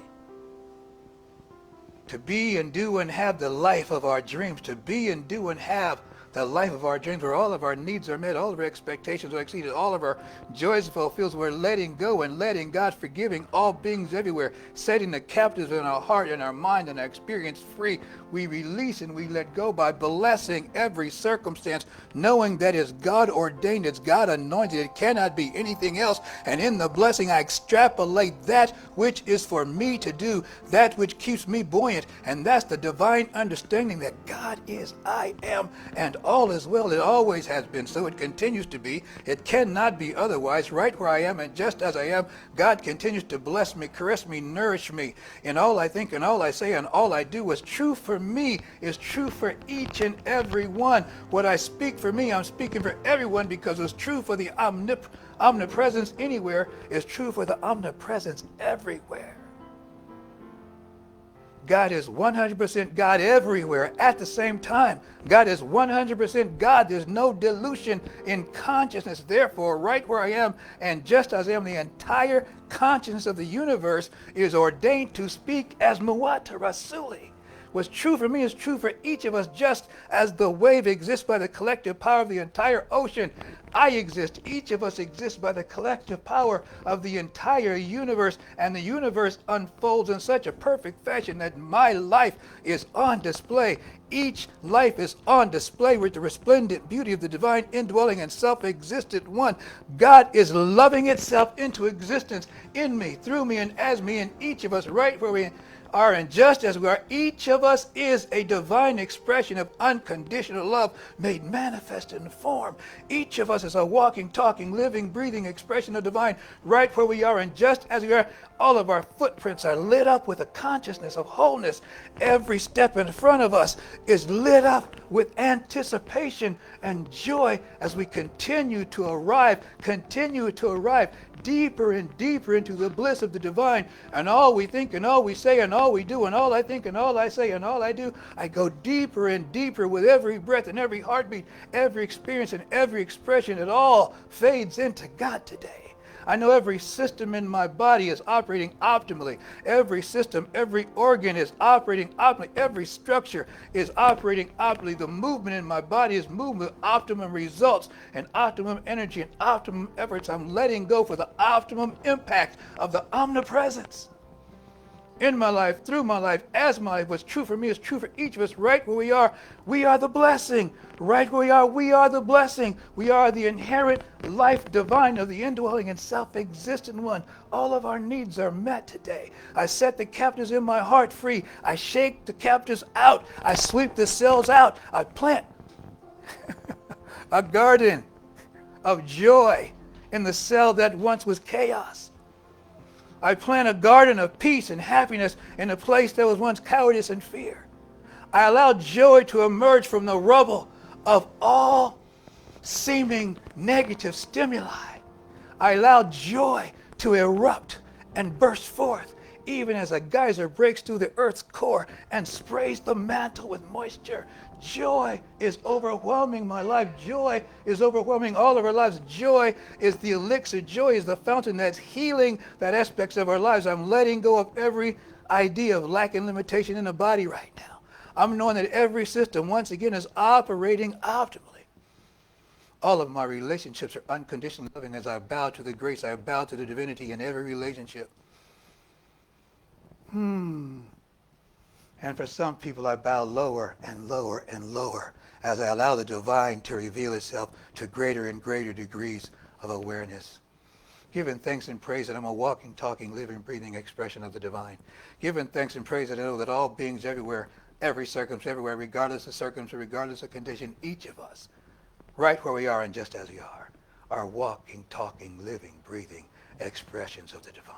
To be and do and have the life of our dreams. To be and do and have the life of our dreams where all of our needs are met, all of our expectations are exceeded, all of our joys fulfilled. We're letting go and letting God, forgiving all beings everywhere, setting the captives in our heart and our mind and our experience free. We release and we let go by blessing every circumstance, knowing that it's God ordained, it's God anointed, it cannot be anything else. And in the blessing, I extrapolate that which is for me to do, that which keeps me buoyant. And that's the divine understanding that God is, I am, and all is well. It always has been so. It continues to be. It cannot be otherwise. Right where I am and just as I am, God continues to bless me, caress me, nourish me. In all I think and all I say and all I do is true for me, is true for each and every one. What I speak for me, I'm speaking for everyone, because it's true for the omnipresence anywhere, is true for the omnipresence everywhere. God is 100% God everywhere at the same time. God is 100% God. There's no dilution in consciousness. Therefore, right where I am and just as I am, the entire consciousness of the universe is ordained to speak as Muwatta Rasuli, What's true for me is true for each of us, just as the wave exists by the collective power of the entire ocean. I exist. Each of us exists by the collective power of the entire universe, and the universe unfolds in such a perfect fashion that my life is on display. Each life is on display with the resplendent beauty of the divine indwelling and self-existent one. God is loving itself into existence in me, through me, and as me, in each of us, right where we are, and just as we are, each of us is a divine expression of unconditional love made manifest in form. Each of us is a walking, talking, living, breathing expression of divine right where we are, and just as we are, all of our footprints are lit up with a consciousness of wholeness. Every step in front of us is lit up with anticipation and joy as we continue to arrive deeper and deeper into the bliss of the divine. And all we think and all we say and all we do and all I think and all I say and all I do, I go deeper and deeper with every breath and every heartbeat, every experience and every expression. It all fades into God today. I know every system in my body is operating optimally. Every system, every organ is operating optimally. Every structure is operating optimally. The movement in my body is moving with optimum results and optimum energy and optimum efforts. I'm letting go for the optimum impact of the omnipresence in my life, through my life, as my life. What's true for me is true for each of us. Right where we are the blessing. Right where we are the blessing. We are the inherent life divine of the indwelling and self-existent one. All of our needs are met today. I set the captives in my heart free. I shake the captives out. I sweep the cells out. I plant a garden of joy in the cell that once was chaos. I plant a garden of peace and happiness in a place that was once cowardice and fear. I allow joy to emerge from the rubble of all seeming negative stimuli. I allow joy to erupt and burst forth, even as a geyser breaks through the earth's core and sprays the mantle with moisture. Joy is overwhelming my life. Joy is overwhelming all of our lives. Joy is the elixir. Joy is the fountain that's healing that aspects of our lives. I'm letting go of every idea of lack and limitation in the body right now. I'm knowing that every system, once again, is operating optimally. All of my relationships are unconditionally loving. As I bow to the grace, I bow to the divinity in every relationship. And for some people, I bow lower and lower and lower as I allow the divine to reveal itself to greater and greater degrees of awareness. Giving thanks and praise that I'm a walking, talking, living, breathing expression of the divine. Giving thanks and praise that I know that all beings everywhere, every circumstance, everywhere, regardless of circumstance, regardless of condition, each of us, right where we are and just as we are walking, talking, living, breathing expressions of the divine.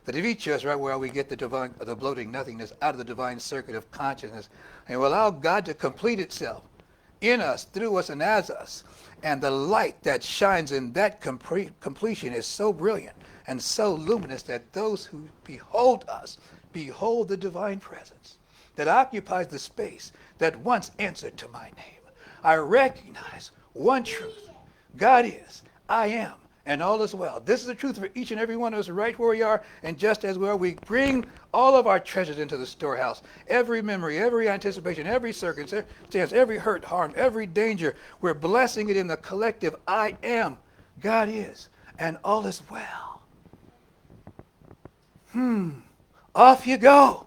That if each of us, right where we get the divine, the bloating nothingness out of the divine circuit of consciousness, and we allow God to complete itself in us, through us, and as us. And the light that shines in that completion is so brilliant and so luminous that those who behold us behold the divine presence that occupies the space that once answered to my name. I recognize one truth. God is, I am, and all is well. This is the truth for each and every one of us right where we are, and just as we are, we bring all of our treasures into the storehouse. Every memory, every anticipation, every circumstance, every hurt, harm, every danger, we're blessing it in the collective I am. God is, and all is well. Off you go.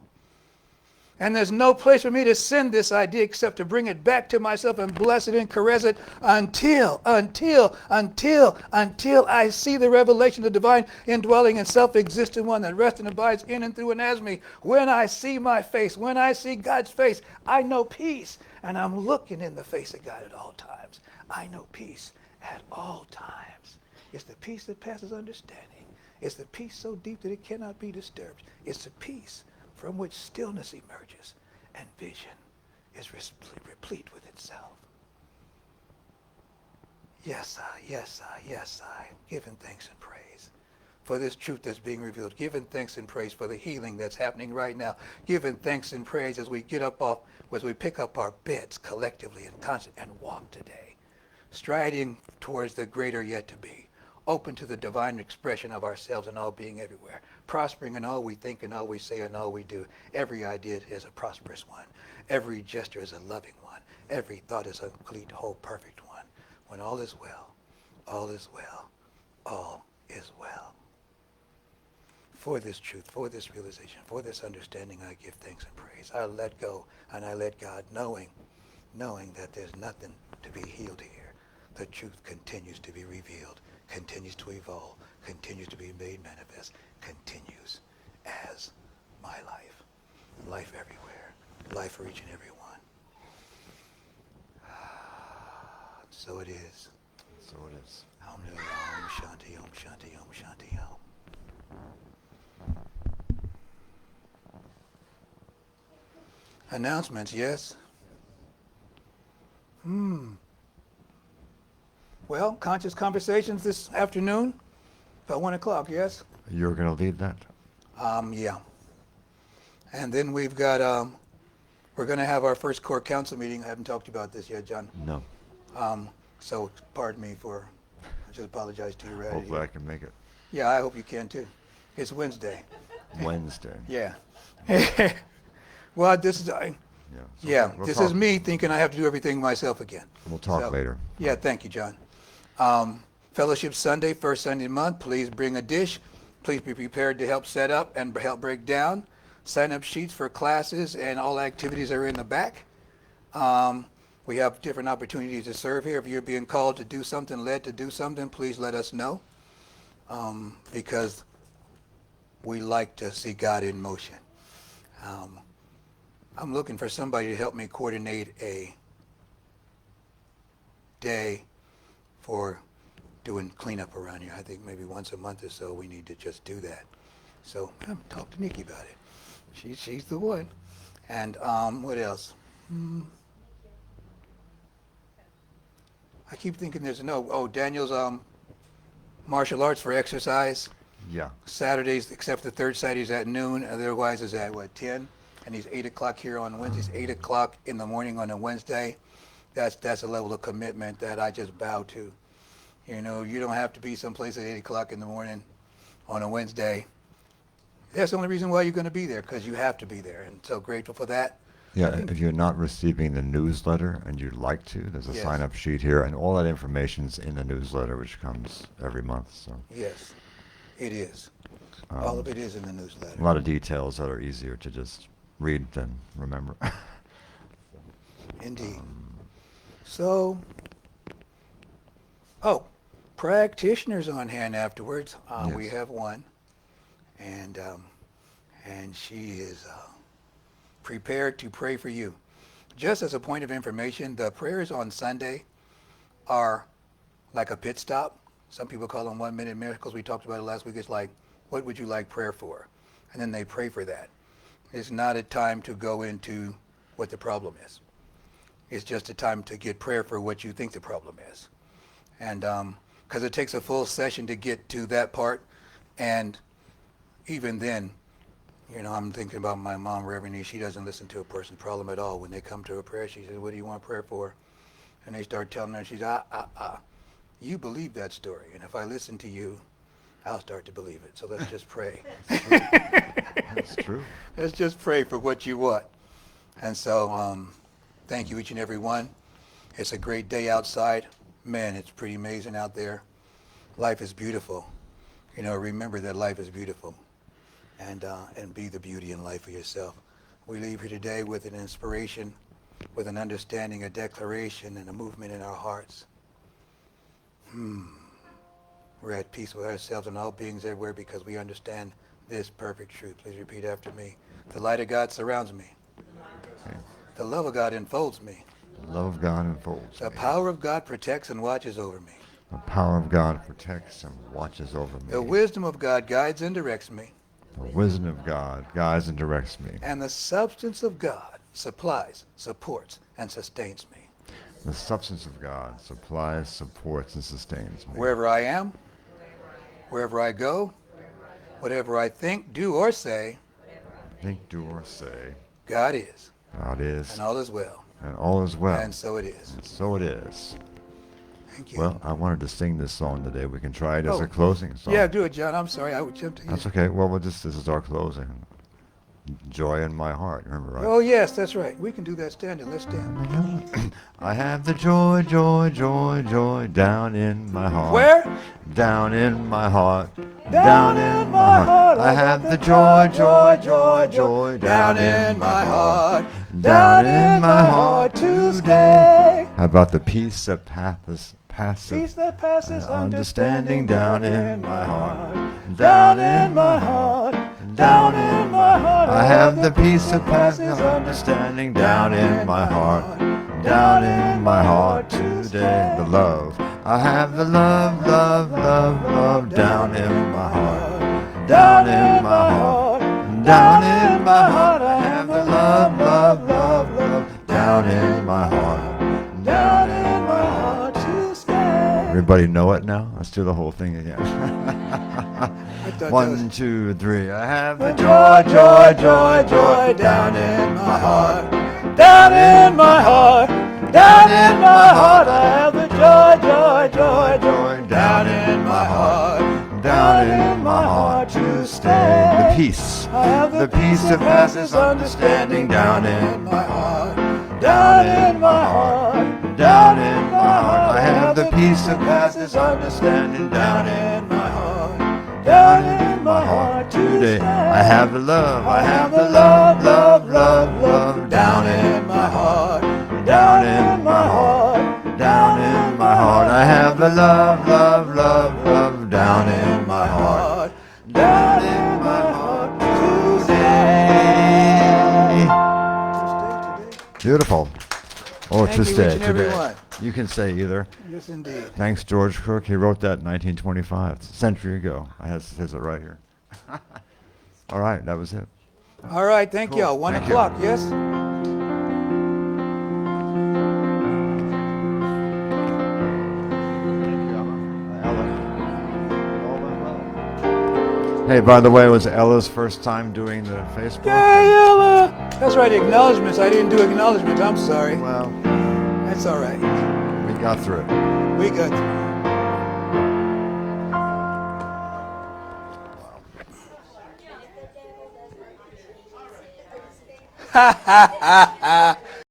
And there's no place for me to send this idea except to bring it back to myself and bless it and caress it until I see the revelation of the divine indwelling and self-existent one that rests and abides in and through and as me. When I see my face, when I see God's face, I know peace. And I'm looking in the face of God at all times. I know peace at all times. It's the peace that passes understanding. It's the peace so deep that it cannot be disturbed. It's the peace from which stillness emerges and vision is replete with itself. Yes, I, giving thanks and praise for this truth that's being revealed, giving thanks and praise for the healing that's happening right now, giving thanks and praise as we pick up our beds collectively and constant and walk today, striding towards the greater yet to be, open to the divine expression of ourselves and all being everywhere, prospering in all we think and all we say and all we do. Every idea is a prosperous one. Every gesture is a loving one. Every thought is a complete, whole, perfect one. When all is well, all is well, all is well. For this truth, for this realization, for this understanding, I give thanks and praise. I let go and I let God, knowing that there's nothing to be healed here. The truth continues to be revealed, continues to evolve, continues to be made manifest, continues as my life. Life everywhere. Life for each and every one. So it is. So it is. Om Shanti, Om Shanti, Om Shanti, Om. Announcements, yes? Well, conscious conversations this afternoon, about 1 o'clock, yes? You're going to lead that? Yeah. And then we've got, we're going to have our first core council meeting. I haven't talked to you about this yet, John. No. So pardon me for, I just apologize to you right Hopefully here. I can make it Yeah, I hope you can too. It's Wednesday. Wednesday. Yeah. Well, this is, Yeah. So yeah, we'll this talk- is me thinking I have to do everything myself again. We'll talk So, later. Yeah, thank you, John. Fellowship Sunday, first Sunday of the month. Please bring a dish. Please be prepared to help set up and help break down. Sign-up sheets for classes and all activities are in the back. We have different opportunities to serve here. If you're being called to do something, led to do something, please let us know, because we like to see God in motion. I'm looking for somebody to help me coordinate a day for doing cleanup around here. I think maybe once a month or so we need to just do that. So talk to Nikki about it. She's the one. And what else? I keep thinking there's Daniel's martial arts for exercise. Yeah. Saturdays, except the third Saturday is at noon. Otherwise is at 10? And he's 8 o'clock here on Wednesdays, 8 o'clock in the morning on a Wednesday. That's a level of commitment that I just bow to. You know, you don't have to be someplace at 8 o'clock in the morning on a Wednesday. That's the only reason why you're going to be there, because you have to be there. And so grateful for that. Yeah, if you're not receiving the newsletter and you'd like to, there's a Yes. sign-up sheet here, and all that information's in the newsletter, which comes every month. So Yes, it is. All of it is in the newsletter. a lot of details that are easier to just read than remember. Indeed. So, practitioners on hand afterwards. We Yes. have one, and she is prepared to pray for you. Just as a point of information, the prayers on Sunday are like a pit stop. Some people call them 1-minute miracles. We talked about it last week. It's like, what would you like prayer for? And then they pray for that. It's not a time to go into what the problem is. It's just a time to get prayer for what you think the problem is. And because it takes a full session to get to that part. And even then, you know, I'm thinking about my mom, Reverend E. She doesn't listen to a person's problem at all. When they come to her prayer, she says, what do you want prayer for? And they start telling her, she's, you believe that story. And if I listen to you, I'll start to believe it. So let's just pray. That's true. Let's just pray for what you want. And so thank you, each and every one. It's a great day outside. Man, it's pretty amazing out there. Life is beautiful. You know, remember that life is beautiful. And be the beauty in life for yourself. We leave here today with an inspiration, with an understanding, a declaration, and a movement in our hearts. We're at peace with ourselves and all beings everywhere because we understand this perfect truth. Please repeat after me. The light of God surrounds me. Okay. The love of God enfolds me. The love of God enfolds The me. power of God protects and watches over me. The power of God protects and watches over me. The wisdom of God guides and directs me. The wisdom of God guides and directs me. And the substance of God supplies, supports, and sustains me. The substance of God supplies, supports, and sustains me. Wherever I am, wherever I go, whatever I think, do, or say, Think, do, or say, God is, God is, and all is well. and all is well. And so it is. And so it is. Thank you. Well, I wanted to sing this song today. We can try it as Oh. a closing song. Yeah, do it, John. I'm sorry. I jumped in. That's okay. Well, this is our closing. Joy in my heart. Remember, right? Oh, yes, that's right. We can do that standing. Let's stand. I have the joy, joy, joy, joy down in my heart. Where? Down in my heart. Down in my heart. I have the joy, joy, joy, joy Down in my heart. Down in my heart to stay. How about the peace that passes Peace that passes understanding down in my heart. Down in my heart. Down in my heart. I have the peace that passes understanding down in my heart. Down in my heart today. The love. I have the love, love, love, love down in my heart. Down in my heart. Down in my heart. I have the love, love, love, love down in my heart. Down in my heart to stay. Everybody know it now? Let's do the whole thing again. I thought that 1, 2, 3. I have the joy, joy, joy, joy down in my heart. Down in my heart. Down in my heart. I have the joy, joy, joy, joy down in my heart. Down in my heart to stay. The peace. I have The peace that passes understanding down in my heart. Down in my heart. Down in my heart. I have the peace that passes understanding down in my heart. Down in my heart today. I have the love. I have the love, love, love, love down in my heart. Down in my heart. Down in my heart. I have the love, love, love, love down in my heart. Down in my heart today. Beautiful. Oh, Thank to you, stay each and every today. one. You can say either. Yes, indeed. Thanks, George Cook. He wrote that in 1925, a century ago. I has it right here. All right, that was it. All right, thank Cool. you. 1 Thank you. o'clock, yes? Hey, by the way, it was Ella's first time doing the Facebook. Yay, Ella! That's right, acknowledgments. I didn't do acknowledgments. I'm sorry. Well, That's all right. we got through it. We got Ha ha ha ha!